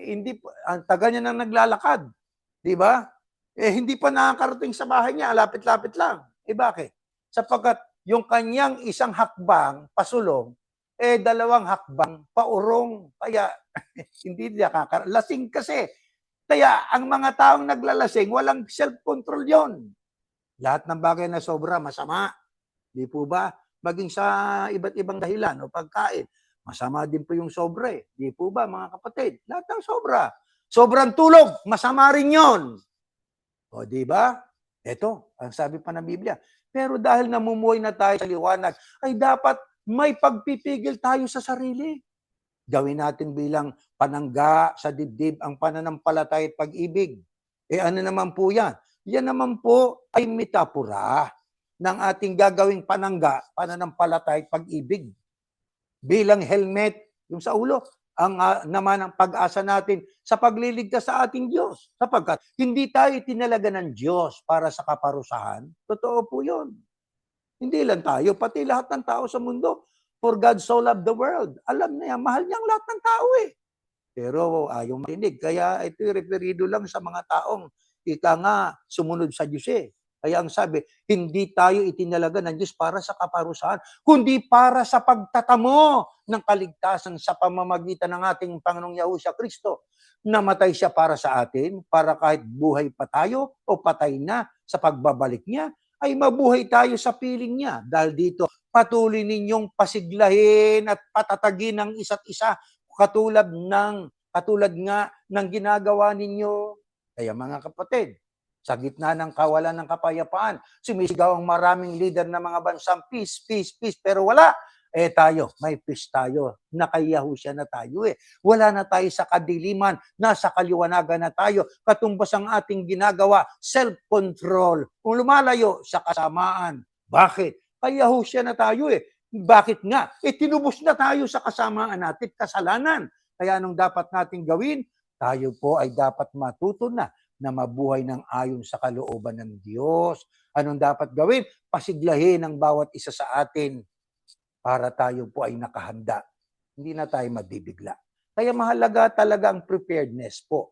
Hindi, ang taga niya nang naglalakad. Di ba? Hindi pa nakakarating sa bahay niya, lapit-lapit lang. Bakit? Sapagkat yung kanyang isang hakbang, pasulong, dalawang hakbang, paurong. Kaya, hindi niya lasing kasi. Kaya, ang mga taong naglalasing, walang self-control yon. Lahat ng bagay na sobra, masama. Di po ba? Maging sa iba't ibang dahilan o pagkain, masama din po yung sobra eh. Di po ba mga kapatid? Lahat ng sobra. Sobrang tulog, masama rin yon. O di ba? Ito, ang sabi pa ng Biblia. Pero dahil namumuhay na tayo sa liwanag, ay dapat may pagpipigil tayo sa sarili. Gawin natin bilang panangga sa dibdib ang pananampalataya at pag-ibig. Ano naman po yan? Yan naman po ay metapora ng ating gagawing panangga, pananampalataya at pag-ibig. Bilang helmet, yung sa ulo, ang naman ang pag-asa natin sa pagliligtas sa ating Diyos. Sapagkat hindi tayo tinalaga ng Diyos para sa kaparusahan. Totoo po yun. Hindi lang tayo, pati lahat ng tao sa mundo. For God so loved the world. Alam na yan, mahal niya ang lahat ng tao eh. Pero ayaw marinig. Kaya ito referido lang sa mga taong ika nga sumunod sa Diyos eh. Kaya ang sabi, hindi tayo itinalaga ng Diyos para sa kaparusahan, kundi para sa pagtatamo ng kaligtasan sa pamamagitan ng ating Panginoong Yahushua Kristo. Namatay siya para sa atin, para kahit buhay pa tayo o patay na sa pagbabalik niya, ay mabuhay tayo sa piling niya. Dahil dito, patuloy ninyong pasiglahin at patatagin ng isa't isa katulad nga ng ginagawa ninyo. Kaya mga kapatid, sa gitna ng kawalan ng kapayapaan, sumisigaw ang maraming leader ng mga bansang peace, peace, peace, pero wala. Tayo, may peace tayo. Nakayahusya na tayo eh. Wala na tayo sa kadiliman, nasa kaliwanagan na tayo. Katumbas ang ating ginagawa, self-control. Kung lumalayo sa kasamaan. Bakit? Kayahusya na tayo eh. Bakit nga? Tinubos na tayo sa kasamaan natin, kasalanan. Kaya anong dapat nating gawin? Tayo po ay dapat matuto na mabuhay ng ayon sa kalooban ng Diyos. Anong dapat gawin? Pasiglahin ang bawat isa sa atin para tayo po ay nakahanda. Hindi na tayo mabibigla. Kaya mahalaga talaga ang preparedness po.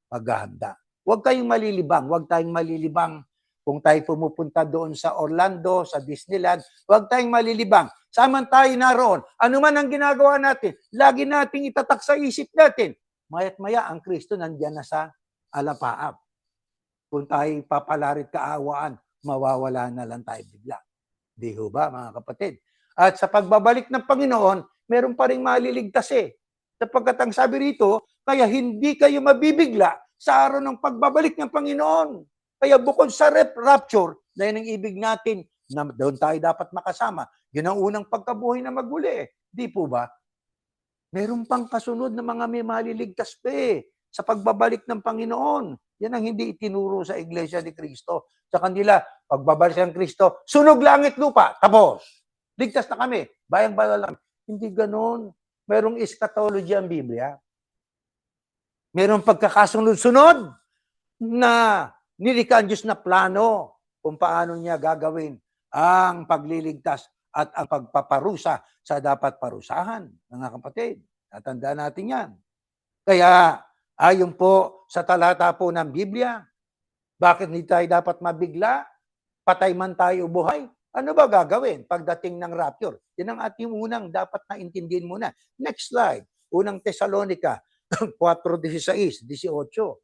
Paghahanda. Huwag kayong malilibang. Huwag tayong malilibang. Kung tayo pumupunta doon sa Orlando, sa Disneyland, huwag tayong malilibang. Saman tayo naroon. Ano man ang ginagawa natin, lagi nating itatak sa isip natin. Maya't maya ang Kristo nandiyan na sa alapaap. Kung tayo papalarit kaawaan, mawawala na lang tayo bigla. Di ho ba, mga kapatid? At sa pagbabalik ng Panginoon, meron pa rin maliligtas eh. Sapagkat ang sabi rito, kaya hindi kayo mabibigla sa araw ng pagbabalik ng Panginoon. Kaya bukod sa rapture, na yun ang ibig natin, na doon tayo dapat makasama, yun ang unang pagkabuhay na maguli. Di po ba? Meron pang kasunod na mga may maliligtas pa eh, sa pagbabalik ng Panginoon. Yan ang hindi itinuro sa Iglesia ni Cristo. Sa kanila, pagbabalik ng Cristo, sunog langit lupa, tapos. Ligtas na kami, bayang bala lang. Hindi ganon. Merong eschatology ang Biblia. Merong pagkakasunod-sunod na nilikha ang Diyos na plano kung paano niya gagawin ang pagliligtas at ang pagpaparusa sa dapat parusahan, mga kapatid. Tatandaan natin yan. Kaya, ayon po sa talata po ng Biblia, bakit hindi tayo dapat mabigla? Patay man tayo buhay. Ano ba gagawin pagdating ng rapture? Yan ang ating unang dapat na intindihin muna. Next slide. Unang Tesalonica 4:16, 18.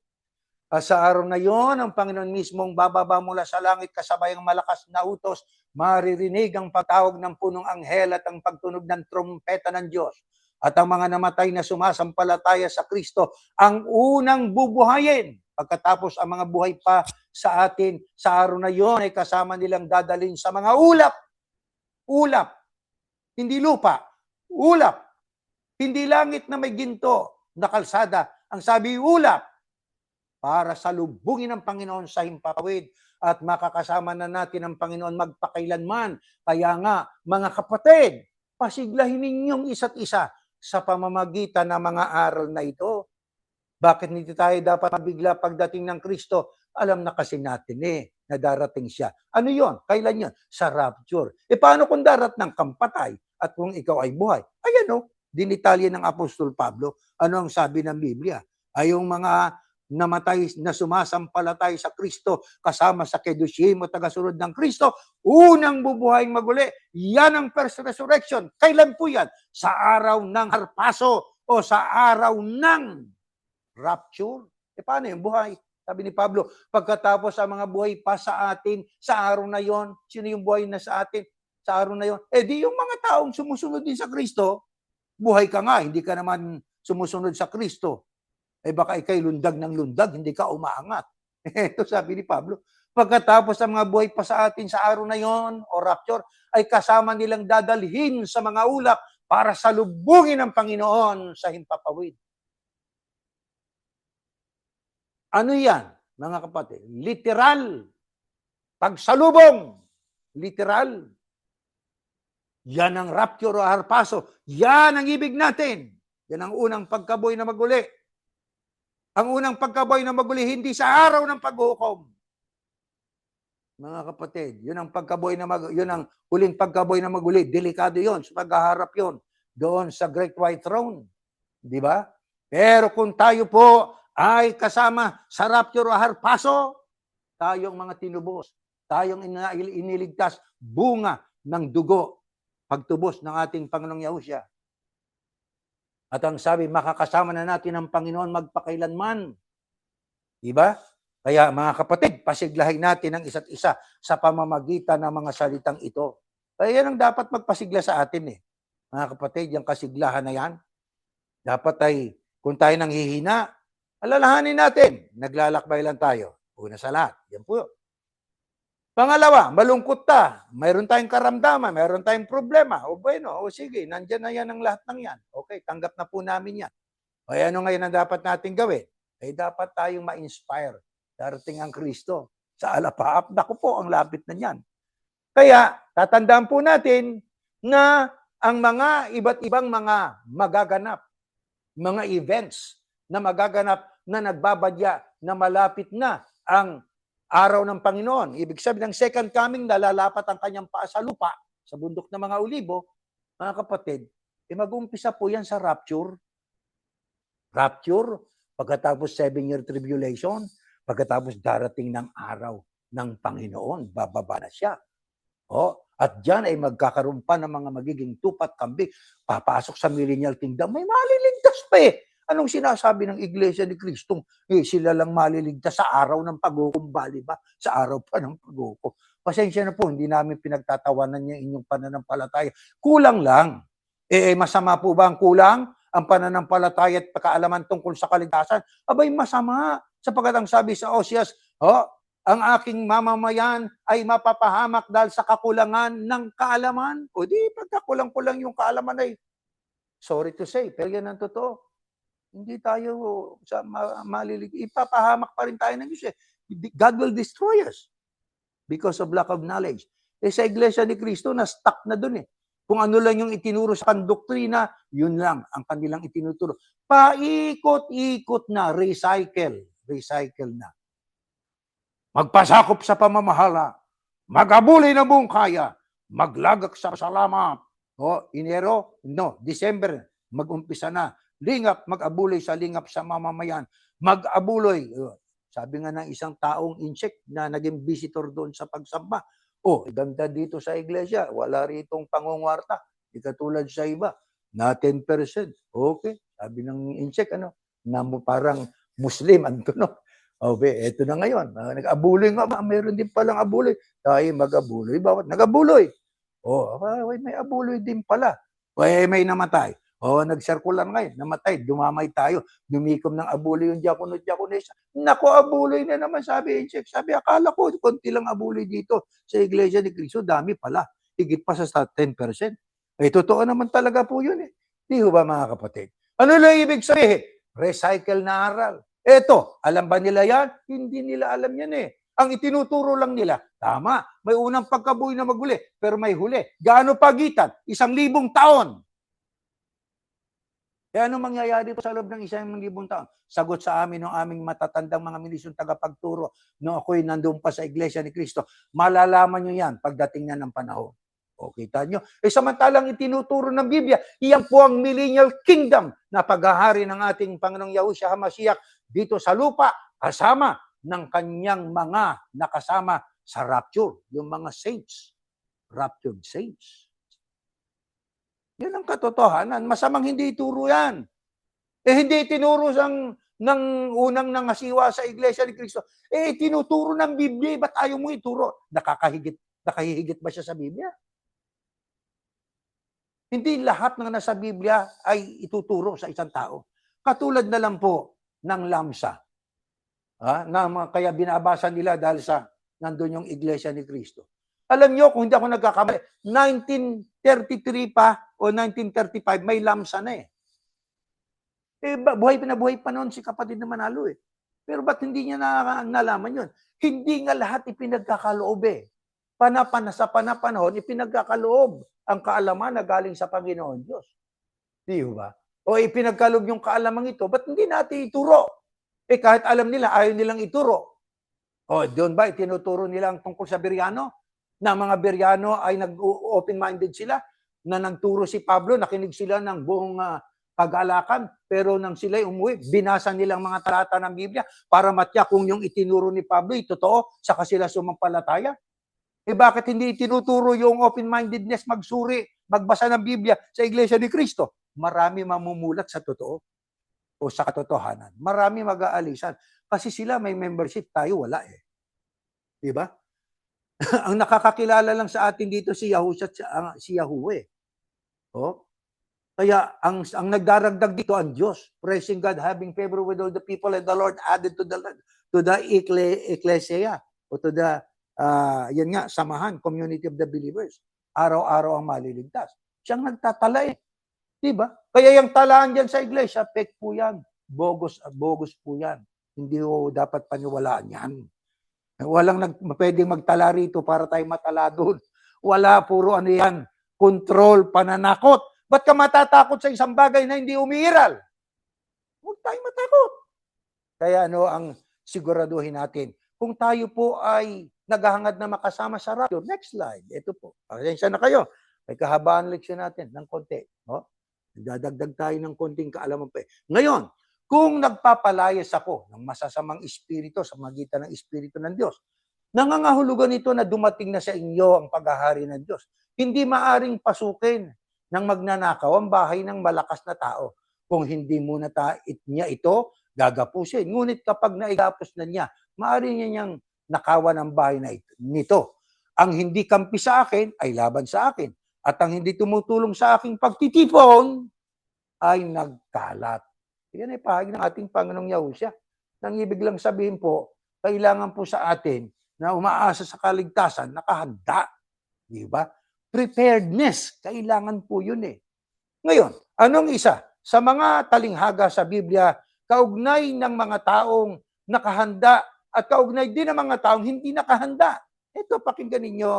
Sa araw na yon, ang Panginoon mismong bababa mula sa langit kasabay ang malakas na utos, maririnig ang patawag ng punong anghel at ang pagtunog ng trompeta ng Diyos. At ang mga namatay na sumasampalataya sa Kristo, ang unang bubuhayin. Pagkatapos ang mga buhay pa sa atin, sa araw na yon ay kasama nilang dadalhin sa mga ulap. Ulap. Hindi lupa. Ulap. Hindi langit na may ginto na kalsada. Ang sabi, ulap. Para salubungin ng Panginoon sa himpapawid at makakasama na natin ang Panginoon magpakailanman. Kaya nga, mga kapatid, pasiglahin ninyong isa't isa sa pamamagitan ng mga aral na ito. Bakit hindi tayo dapat mabigla pagdating ng Kristo? Alam na kasi natin na darating siya. Ano yon? Kailan yon? Sa rapture. Paano kung darat ng kampatay at kung ikaw ay buhay? Ayan dinitalya ng Apostol Pablo. Ano ang sabi ng Biblia? Ay yung mga namatay na sumasampalatay sa Kristo kasama sa kedushim o tagasunod ng Kristo, unang bubuhayin maguli. Yan ang first resurrection. Kailan po yan? Sa araw ng harpaso o sa araw ng rapture. Paano yung buhay? Sabi ni Pablo, pagkatapos ang mga buhay pa sa atin, sa araw na yon, sino yung buhay na sa atin? Sa araw na yon, di yung mga taong sumusunod din sa Kristo, buhay ka nga, hindi ka naman sumusunod sa Kristo. Baka ikay lundag ng lundag, hindi ka umaangat. Ito sabi ni Pablo, pagkatapos ang mga buhay pa sa atin sa araw na yon, o rapture, ay kasama nilang dadalhin sa mga ulap para salubungin ng Panginoon sa himpapawid. Ano yan, mga kapatid? Literal. Pagsalubong. Literal. Yan ang rapture o harpaso. Yan ang ibig natin. Yan ang unang pagkabuhay na maguli. Ang unang pagkabuhay na maguli, hindi sa araw ng paghukom. Mga kapatid, yun ang pagkabuhay na yun ang huling pagkabuhay na maguli. Delikado yon, sa paghaharap yon doon sa Great White Throne. Di ba? Pero kung tayo po ay kasama sa rapture o harpaso, tayong mga tinubos, tayong iniligtas, bunga ng dugo, pagtubos ng ating Panginoong Yahushua. At ang sabi, makakasama na natin ang Panginoon magpakailanman. Diba? Kaya mga kapatid, pasiglahin natin ang isa't isa sa pamamagitan ng mga salitang ito. Kaya yan ang dapat magpasigla sa atin eh. Mga kapatid, yung kasiglahan na yan, dapat ay kung tayo nang hihina, alalahanin natin, naglalakbay lang tayo. Una sa lahat, yan po. Pangalawa, malungkot ta. Mayroon tayong karamdaman, mayroon tayong problema. O bueno, o sige, nandyan na yan ang lahat ng yan. Okay, tanggap na po namin yan. O ano ngayon ang dapat natin gawin? Ay dapat tayong ma-inspire. Darating ang Kristo sa alapaap. Naku po, ang lapit na yan. Kaya, tatandaan po natin na ang mga iba't ibang mga magaganap, mga events na magaganap na nagbabadya na malapit na ang araw ng Panginoon. Ibig sabihin ng second coming, nalalapat ang kanyang paa sa lupa, sa bundok ng mga olibo, mga kapatid, mag-umpisa po yan sa rapture. Rapture, pagkatapos 7-year tribulation, pagkatapos darating ng araw ng Panginoon, bababa na siya. At diyan ay magkakaroon pa ng mga magiging tupat kambing, papasok sa millennial kingdom, may maliligtas pa eh. Anong sinasabi ng Iglesia ni Kristo? Sila lang maliligtas sa araw ng paghukumbali ba? Sa araw pa ng paghukom. Pasensya na po, hindi namin pinagtatawanan niya inyong pananampalataya. Kulang lang. Masama po ba ang kulang? Ang pananampalataya at pagkaalaman tungkol sa kaligtasan? Abay, masama. Sapagkat ang sabi sa Oseas, ang aking mamamayan ay mapapahamak dahil sa kakulangan ng kaalaman. O di, pagkakulang-kulang yung kaalaman ay, sorry to say, pero yan ang totoo. Hindi tayo ipapahamak pa rin tayo ng Diyos eh. God will destroy us because of lack of knowledge. Sa Iglesia ni Cristo, na-stuck na dun eh. Kung ano lang yung itinuro sa doktrina, yun lang ang kanilang itinuturo. Paikot-ikot na, recycle na. Magpasakop sa pamamahala, mag-abuli na buong kaya, maglagak sa salamat. December, mag-umpisa na. Lingap, mag-abuloy sa lingap sa mamamayan. Mag-abuloy. Sabi nga ng isang taong incheck na naging visitor doon sa pagsamba. Ganda dito sa iglesia. Wala ritong pangungwarta. Di katulad sa iba. Na 10%. Okay. Sabi ng incheck, parang Muslim. Eto na ngayon. Nag-abuloy nga. Meron din palang abuloy. Tayo mag-abuloy. Bawat nag-abuloy. May abuloy din pala. May namatay. Nag-circular ngayon, namatay, dumamay tayo, dumikom ng abuloy yung diakono, diakonesa. Nako, abuloy na naman, sabi incheck. Sabi, akala ko, konti lang abuloy dito sa Iglesia ni Cristo, dami pala. Higit pa sa 10%. Totoo naman talaga po yun eh. Di ba mga kapatid? Ano lang ibig sabihin? Recycle na aral. Alam ba nila yan? Hindi nila alam yan eh. Ang itinuturo lang nila, tama, may unang pagkabuhay na maguli, pero may huli. Gaano pagitan? 1,000 taon. Ano mangyayari po sa loob ng 1,000 taon? Sagot sa amin ng aming matatandang mga minisyon tagapagturo nung ako'y nandun pa sa Iglesia ni Cristo. Malalaman nyo yan pagdating na ng panahon. Kita nyo? Samantalang itinuturo ng Biblia, iyan po ang millennial kingdom na paghahari ng ating Panginoong Yahushua HaMashiach dito sa lupa, kasama ng kanyang mga nakasama sa rapture, yung mga saints, raptured saints. Yan ang katotohanan. Masamang hindi ituro yan. Hindi itinuro ng unang nangasiwa sa Iglesia ni Cristo. Tinuturo ng Biblia. Ba't ayaw mo ituro? Nakahihigit ba siya sa Biblia? Hindi lahat ng nasa Biblia ay ituturo sa isang tao. Katulad na lang po ng lamsa. Kaya binabasa nila dahil sa nandun yung Iglesia ni Cristo. Alam nyo, kung hindi ako nagkakamali, 1933 pa o 1935, may lamsa na eh. Buhay pa noon si kapatid na Manalo eh. Pero ba't hindi niya nalaman yun? Hindi nga lahat ipinagkakaloob eh. Sa panahon, ipinagkakaloob ang kaalaman na galing sa Panginoon Diyos. Di ba? O ipinagkaloob yung kaalaman ito, ba't hindi natin ituro? Kahit alam nila, ayaw nilang ituro. Doon ba itinuturo nila ang tungkol sa Beryano? Na mga Beryano ay nag-open-minded sila, na nagturo si Pablo, nakinig sila ng buong pag-alakan. Pero nang sila'y umuwi, binasa nilang mga talata ng Biblia para matya kung yung itinuro ni Pablo ay totoo, saka sila sumampalataya. Bakit hindi itinuturo yung open-mindedness, magsuri, magbasa ng Biblia sa Iglesia ni Cristo? Marami mamumulat sa totoo o sa katotohanan. Marami mag-aalisan. Kasi sila may membership, tayo wala eh. Diba? Ang nakakakilala lang sa atin dito si Yahusha at si Yahweh. Oh? Kaya ang nagdaragdag dito ang Diyos. Praising God, having favor with all the people, and the Lord added to the ecclesia o to the yan nga, samahan, community of the believers. Araw-araw ang maliligtas. Siyang nagtatala eh. Diba? Kaya yung talaan dyan sa iglesia, fake po yan. Bogus po yan. Hindi po dapat paniwalaan yan. Walang pwedeng magtala rito para tayo matala doon. Wala, puro ano yan. Control, pananakot. Ba't ka matatakot sa isang bagay na hindi umiiral? Huwag tayong matakot. Kaya ano ang siguraduhin natin? Kung tayo po ay naghahangad na makasama sa rapture, next slide. Ito po. Pasensya na kayo. May kahabaan leksyon natin ng konti. Oh? Dadagdag tayo ng konting kaalaman pa. Ngayon, kung nagpapalayas ako ng masasamang espiritu sa magitan ng espiritu ng Diyos, nangangahulugan ito na dumating na sa inyo ang paghahari ng Diyos. Hindi maaring pasukin ng magnanakaw ang bahay ng malakas na tao. Kung hindi muna niya ito, gagapusin. Ngunit kapag naigapos na niya, maaari niya niyang nakawan ang bahay na nito. Ang hindi kampi sa akin ay laban sa akin. At ang hindi tumutulong sa aking pagtitipon ay nagkalat. Yan ay pahayag ng ating Panginoong Yahusha. Nang ibig lang sabihin po, kailangan po sa atin na umaasa sa kaligtasan, nakahanda. Di ba? Preparedness. Kailangan po yun eh. Ngayon, anong isa? Sa mga talinghaga sa Biblia, kaugnay ng mga taong nakahanda at kaugnay din ng mga taong hindi nakahanda. Ito, pakinggan ninyo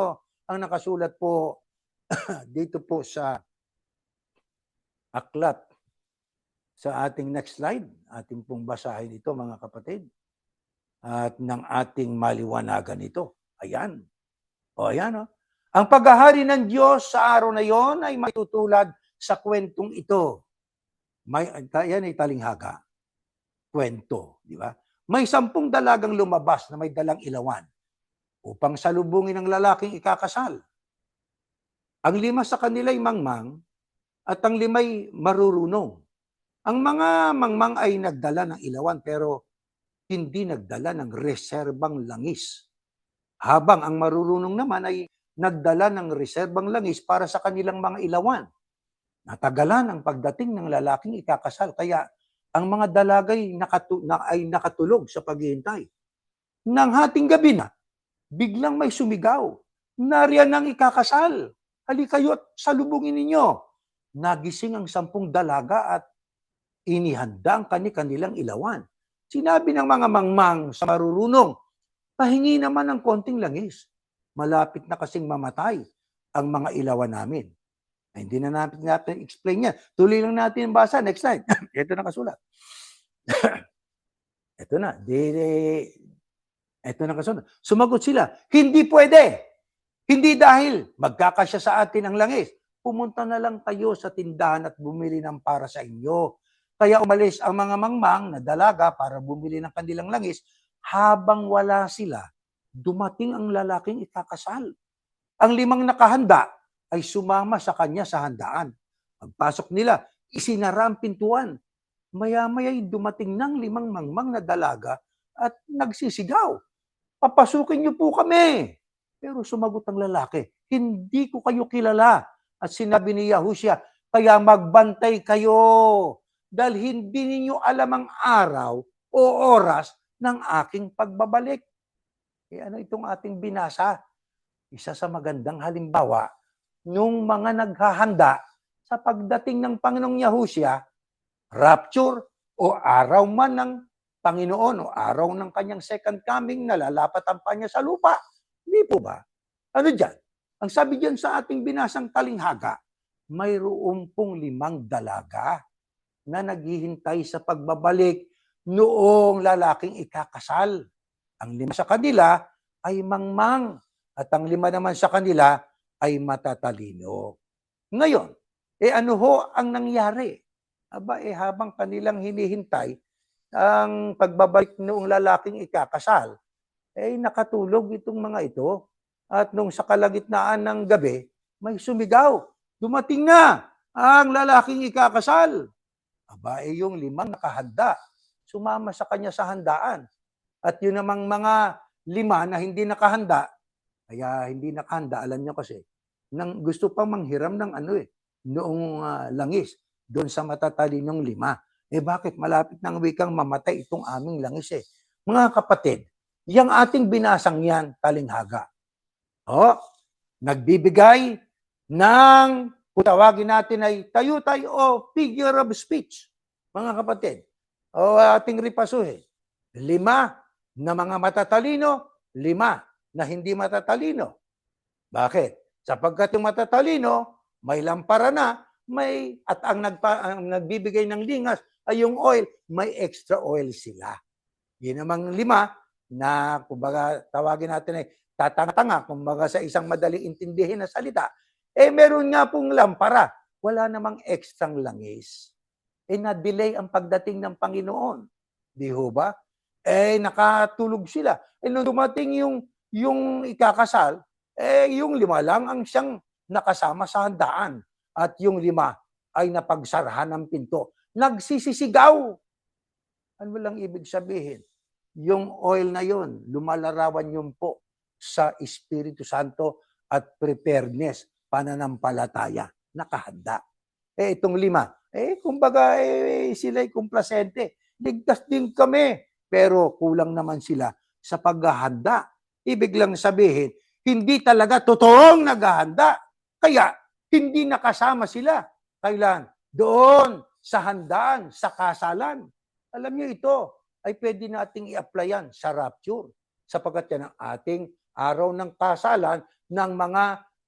ang nakasulat po dito po sa aklat. Sa ating next slide, ating pong basahin ito mga kapatid. At ng ating maliwanagan ito. Ayan. O ayan o. Ang paghahari ng Diyos sa araw na yon ay matutulad sa kwentong ito. Yan ay talinghaga. Kwento, di ba? May 10 dalagang lumabas na may dalang ilawan upang salubungin ang lalaking ikakasal. Ang 5 sa kanila ay mangmang at ang 5 ay marurunong. Ang mga mangmang ay nagdala ng ilawan pero hindi nagdala ng reserbang langis. Habang ang marurunong naman ay nagdala ng reserbang langis para sa kanilang mga ilawan. Natagalan ang pagdating ng lalaking ikakasal kaya ang mga dalagay ay nakatulog sa paghihintay. Nang hating gabi na, biglang may sumigaw. Nariyan ang ikakasal. Halikayo at salubungin ninyo. Nagising ang 10 dalaga at inihanda ang kanilang ilawan. Sinabi ng mga mangmang sa marurunong, pahingi naman ng konting langis. Malapit na kasing mamatay ang mga ilawan namin. Ay, hindi na natin explain yan. Tuloy lang natin ang basa. Next slide. Ito na kasulat. Ito na. Ito na kasulat. Sumagot sila, hindi pwede. Hindi dahil magkakasya sa atin ang langis. Pumunta na lang kayo sa tindahan at bumili ng para sa inyo. Kaya umalis ang mga mangmang na dalaga para bumili ng kanilang langis. Habang wala sila, dumating ang lalaking ikakasal. Ang 5 nakahanda ay sumama sa kanya sa handaan. Pagpasok nila, isinara ang pintuan. Maya-maya'y dumating ng 5 mangmang na dalaga at nagsisigaw. Papasukin niyo po kami. Pero sumagot ang lalaki, hindi ko kayo kilala. At sinabi ni Yahusha, kaya magbantay kayo dahil hindi ninyo alam ang araw o oras ng aking pagbabalik. Ano itong ating binasa? Isa sa magandang halimbawa nung mga naghahanda sa pagdating ng Panginoong Yahusha, rapture o araw man ng Panginoon o araw ng kanyang second coming na lalapatan pa niya sa lupa. Hindi po ba? Ano dyan? Ang sabi dyan sa ating binasang talinghaga, mayroon pong 5 dalaga na naghihintay sa pagbabalik noong lalaking ikakasal. Ang 5 sa kanila ay mangmang at ang 5 naman sa kanila ay matatalino. Ngayon, ano ho ang nangyari? Aba, habang kanilang hinihintay ang pagbabalik noong lalaking ikakasal, nakatulog itong mga ito. At nung sa kalagitnaan ng gabi, may sumigaw. Dumating na ang lalaking ikakasal. Aba, yung limang nakahanda. Sumama sa kanya sa handaan. At yun namang mga lima na hindi nakahanda, kaya hindi nakahanda, alam nyo kasi, gusto pang manghiram ng noong langis, doon sa matatalinong lima. Bakit? Malapit ng wikang mamatay itong aming langis Mga kapatid, yung ating binasang yan, talinghaga. Nagbibigay ng, kung tawagin natin ay tayutay o figure of speech. Mga kapatid, ating ripasuhin. 5 na mga matatalino, 5 na hindi matatalino. Bakit? Sapagkat yung matatalino, may lampara na, at ang nagbibigay ng lingas ay yung oil, may extra oil sila. Yun namang 5 na, kumbaga, tawagin natin ay tatanga-tanga, kumbaga sa isang madaling intindihin na salita, meron nga pong lampara, wala namang extrang langis. Na-delay ang pagdating ng Panginoon. Di ho ba? Nakatulog sila. Nung dumating yung ikakasal, yung 5 lang ang siyang nakasama sa handaan. At yung 5 ay napagsarahan ng pinto. Nagsisisigaw. Ano lang ibig sabihin? Yung oil na yun, lumalarawan yun po sa Espiritu Santo at preparedness, pananampalataya, nakahanda. Itong 5, kumbaga sila'y kumplasente. Ligtas din kami, pero kulang naman sila sa paghahanda. Ibig lang sabihin, hindi talaga totoong naghahanda. Kaya, hindi nakasama sila. Kailan? Doon, sa handaan, sa kasalan. Alam niyo ito, ay pwede nating i-applyan sa rapture. Sapagkat yan ang ating araw ng kasalan ng mga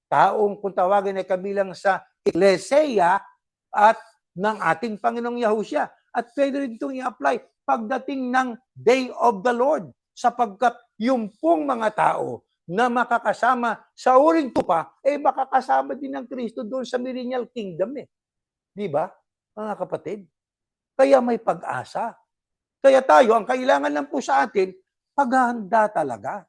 taong, kung tawagin ay kabilang sa Ecclesia at ng ating Panginoong Yahushua. At pwede rin itong i-apply pagdating ng Day of the Lord. Sapagkat yung pong mga tao na makakasama sa uring tupa, makakasama din ng Kristo doon sa millennial kingdom Di ba, mga kapatid? Kaya may pag-asa. Kaya tayo, ang kailangan lang po sa atin, paghahanda talaga.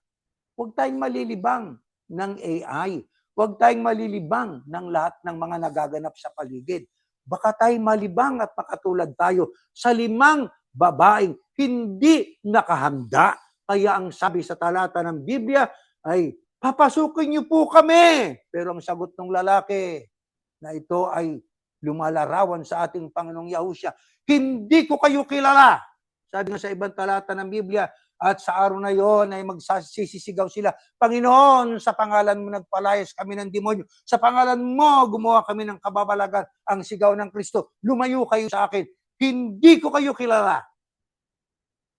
Huwag tayong malilibang ng AI. Huwag tayong malilibang ng lahat ng mga nagaganap sa paligid. Baka tayong malibang at makatulad tayo sa 5 babaeng hindi nakahanda. Kaya ang sabi sa talata ng Biblia ay, papasukin niyo po kami. Pero ang sagot ng lalaki na ito ay lumalarawan sa ating Panginoong Yahushua, hindi ko kayo kilala. Sabi nga sa ibang talata ng Biblia, at sa araw na yon ay magsisisigaw sila, Panginoon, sa pangalan mo nagpalayas kami ng demonyo. Sa pangalan mo, gumawa kami ng kababalagan. Ang sigaw ng Kristo, lumayo kayo sa akin. Hindi ko kayo kilala.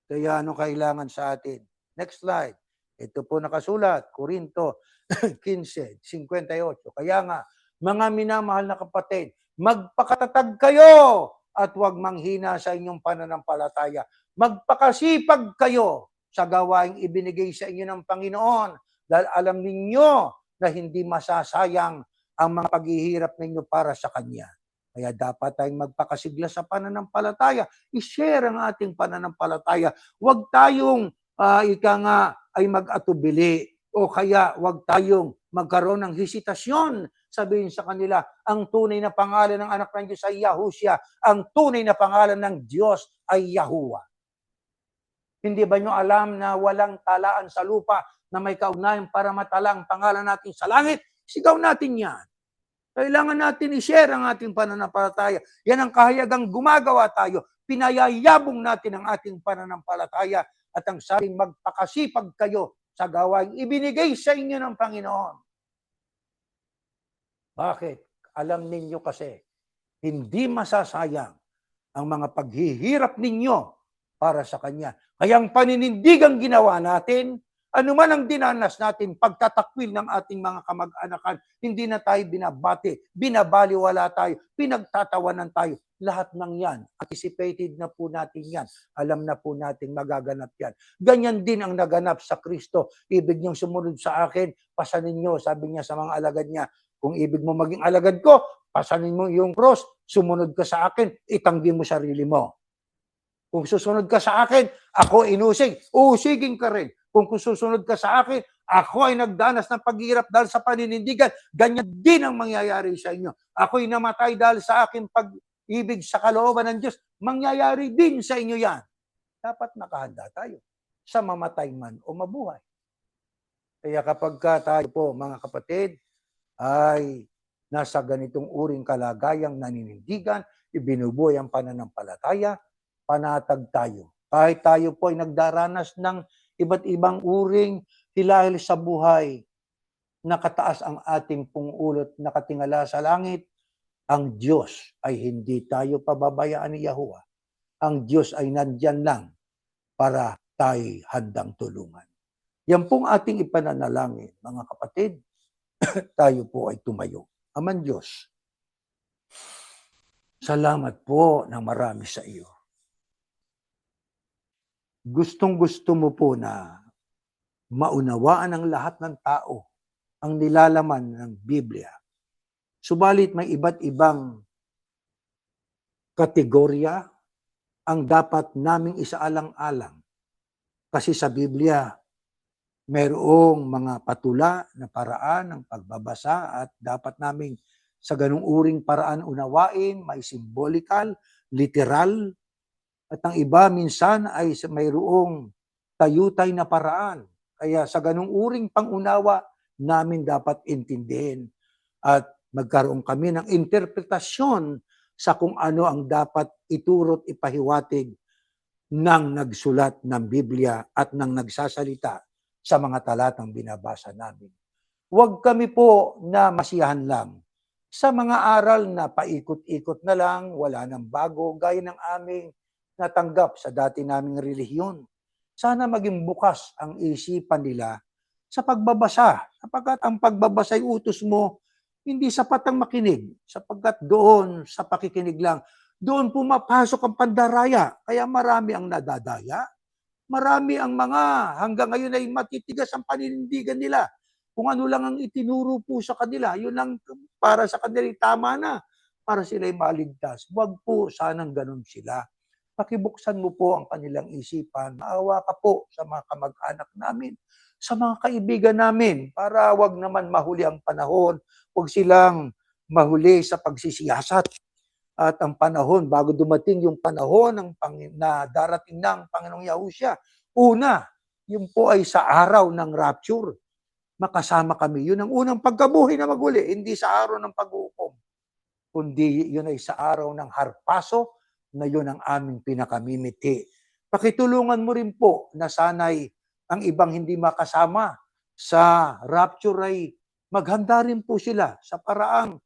Kaya ano kailangan sa atin? Next slide. Ito po nakasulat, Korinto 15:58. Kaya nga, mga minamahal na kapatid, magpakatatag kayo at huwag manghina sa inyong pananampalataya. Magpakasipag kayo sa gawaing ibinigay sa inyo ng Panginoon dahil alam ninyo na hindi masasayang ang mga paghihirap ninyo para sa Kanya. Kaya dapat tayong magpakasigla sa pananampalataya. I-share ang ating pananampalataya. Huwag tayong ay mag-atubili o kaya huwag tayong magkaroon ng hesitasyon. Sabihin sa kanila, ang tunay na pangalan ng anak ng Diyos ay Yahushua. Ang tunay na pangalan ng Diyos ay Yahuwah. Hindi ba nyo alam na walang talaan sa lupa na may kaugnayan para matalang pangalan natin sa langit? Sigaw natin yan. Kailangan natin i-share ang ating pananampalataya. Yan ang kahayagang gumagawa tayo. Pinayayabong natin ang ating pananampalataya at ang sabing magpakasipag kayo sa gawaing ibinigay sa inyo ng Panginoon. Bakit? Alam ninyo kasi, hindi masasayang ang mga paghihirap ninyo para sa Kanya. Kaya ang paninindigang ginawa natin, anuman ang dinanas natin, pagtatakwil ng ating mga kamag-anakan, hindi na tayo binabati, binabaliwala tayo, pinagtatawanan tayo. Lahat ng yan, anticipated na po natin yan. Alam na po natin magaganap yan. Ganyan din ang naganap sa Kristo. Ibig niyong sumunod sa akin, pasanin niyo, sabi niya sa mga alagad niya, kung ibig mo maging alagad ko, pasanin mo yung cross, sumunod ka sa akin, itanggi mo sarili mo. Kung susunod ka sa akin, ako inusig, usigin ka rin. Kung susunod ka sa akin, ako ay nagdanas ng paghihirap dahil sa paninindigan, ganyan din ang mangyayari sa inyo. Ako'y namatay dahil sa aking pag-ibig sa kalooban ng Diyos, mangyayari din sa inyo yan. Dapat nakahanda tayo sa mamatay man o mabuhay. Kaya kapag tayo po, mga kapatid, ay nasa ganitong uring kalagayang naninindigan, ibinubuhay ang pananampalataya, panatag tayo. Kahit tayo po ay nagdaranas ng iba't ibang uring hilahil sa buhay, nakataas ang ating pungulot, nakatingala sa langit, ang Diyos ay hindi tayo pababayaan ni Yahuwah. Ang Diyos ay nandyan lang para tayo handang tulungan. Yan pong ating ipananalangin, mga kapatid, tayo po ay tumayo. Aman Diyos, salamat po ng marami sa iyo. Gustong-gusto mo po na maunawaan ng lahat ng tao ang nilalaman ng Biblia. Subalit may iba't ibang kategorya ang dapat naming isaalang-alang. Kasi sa Biblia, mayroong mga patula na paraan ng pagbabasa at dapat naming sa ganung uring paraan unawain, may symbolikal, literal, at ang iba minsan ay mayroong tayutay na paraan. Kaya sa ganung uring pangunawa namin dapat intindihin at magkaroon kami ng interpretasyon sa kung ano ang dapat iturot ipahiwatig ng nagsulat ng Biblia at ng nagsasalita sa mga talatang binabasa namin. Huwag kami po na masiyahan lang sa mga aral na paikot-ikot na lang, wala nang bago, gaya ng aming natanggap sa dati naming relihiyon. Sana maging bukas ang isipan nila sa pagbabasa, sapagkat ang pagbabasa ay utos mo, hindi sapat ang makinig, sapagkat doon sa pakikinig lang, doon pumapasok ang pandaraya, kaya marami ang nadadaya. Marami ang mga hanggang ngayon ay matitigas ang paninindigan nila. Kung ano lang ang itinuro po sa kanila, yun lang para sa kanila tama na, para sila'y maligtas. Huwag po sanang ganun sila. Pakibuksan mo po ang kanilang isipan. Maawa ka po sa mga kamag-anak namin, sa mga kaibigan namin, para wag naman mahuli ang panahon, wag silang mahuli sa pagsisiyasat. At ang panahon, bago dumating yung panahon na darating ng Panginoong Yahushua, una, yun po ay sa araw ng rapture. Makasama kami. Yun ang unang pagkabuhay na maguli, hindi sa araw ng pag-uukom, kundi yun ay sa araw ng harpaso, na yun ang aming pinakamimiti. Pakitulungan mo rin po na sana'y ang ibang hindi makasama sa rapture ay maghanda rin po sila sa paraang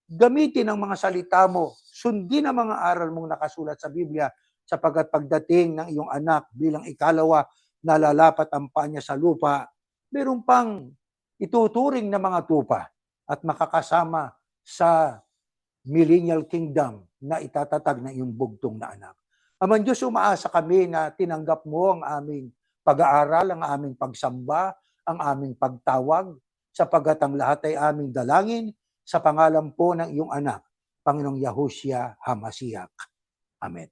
gamitin ang mga salita mo, sundin ang mga aral mong nakasulat sa Biblia, sapagkat pagdating ng iyong anak bilang ikalawa, nalalapat ang paa niya sa lupa, meron pang ituturing na mga tupa at makakasama sa millennial kingdom na itatatag ng iyong bugtong na anak. Aman Diyos, umaasa kami na tinanggap mo ang aming pag-aaral, ang aming pagsamba, ang aming pagtawag, sapagkat ang lahat ay aming dalangin sa pangalan po ng iyong anak, Panginoong Yahushua HaMashiach. Amen.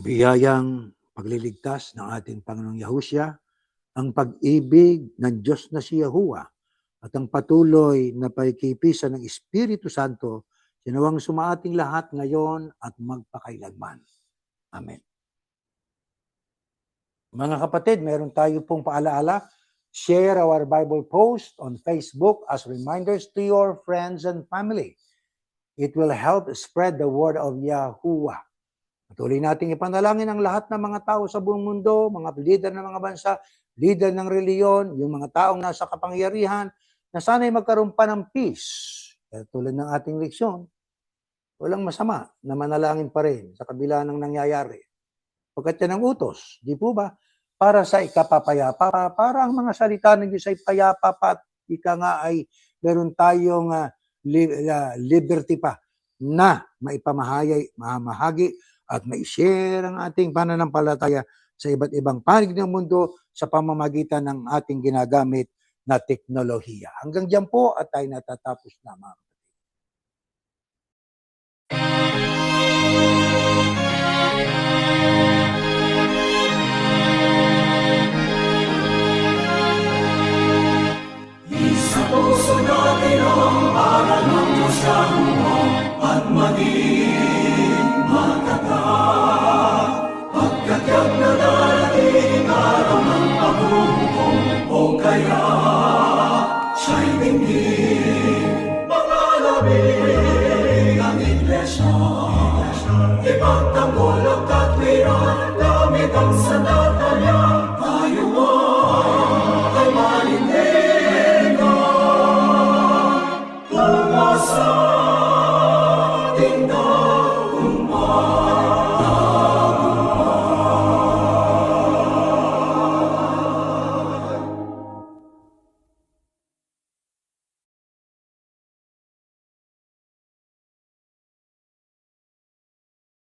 Biyayang pagliligtas ng ating Panginoong Yahushua, ang pag-ibig ng Diyos na si Yahuwah, at ang patuloy na pagkikipisan ng Espiritu Santo, sinawang sumaating lahat ngayon at magpakailanman. Amen. Mga kapatid, meron tayo pong paalaala. Share our Bible post on Facebook as reminders to your friends and family. It will help spread the word of Yahuwah. Patuloy nating ipanalangin ang lahat ng mga tao sa buong mundo, mga leader ng mga bansa, leader ng reliyon, yung mga taong nasa kapangyarihan, na sana'y magkaroon pa ng peace. Kaya tulad ng ating leksyon, walang masama na manalangin pa rin sa kabila ng nangyayari. Pagkat yan ang utos, di po ba? Para sa ikapapayapa, para ang mga salita ng Diyos ay payapa pa at ika nga ay meron tayong liberty pa na mamahagi at ma-share ang ating pananampalataya sa iba't ibang panig ng mundo sa pamamagitan ng ating ginagamit na teknolohiya. Hanggang diyan po at tayo natatapos na, mga kapatid. Sa puso natin ang aral ng Diyos at maging matatag. Pagkakyat na darating araw ng paghuhukom o kaya siya'y tingin. Mga labing ang iglesia, ipagtanggol ang katwiran gamit ang sandal.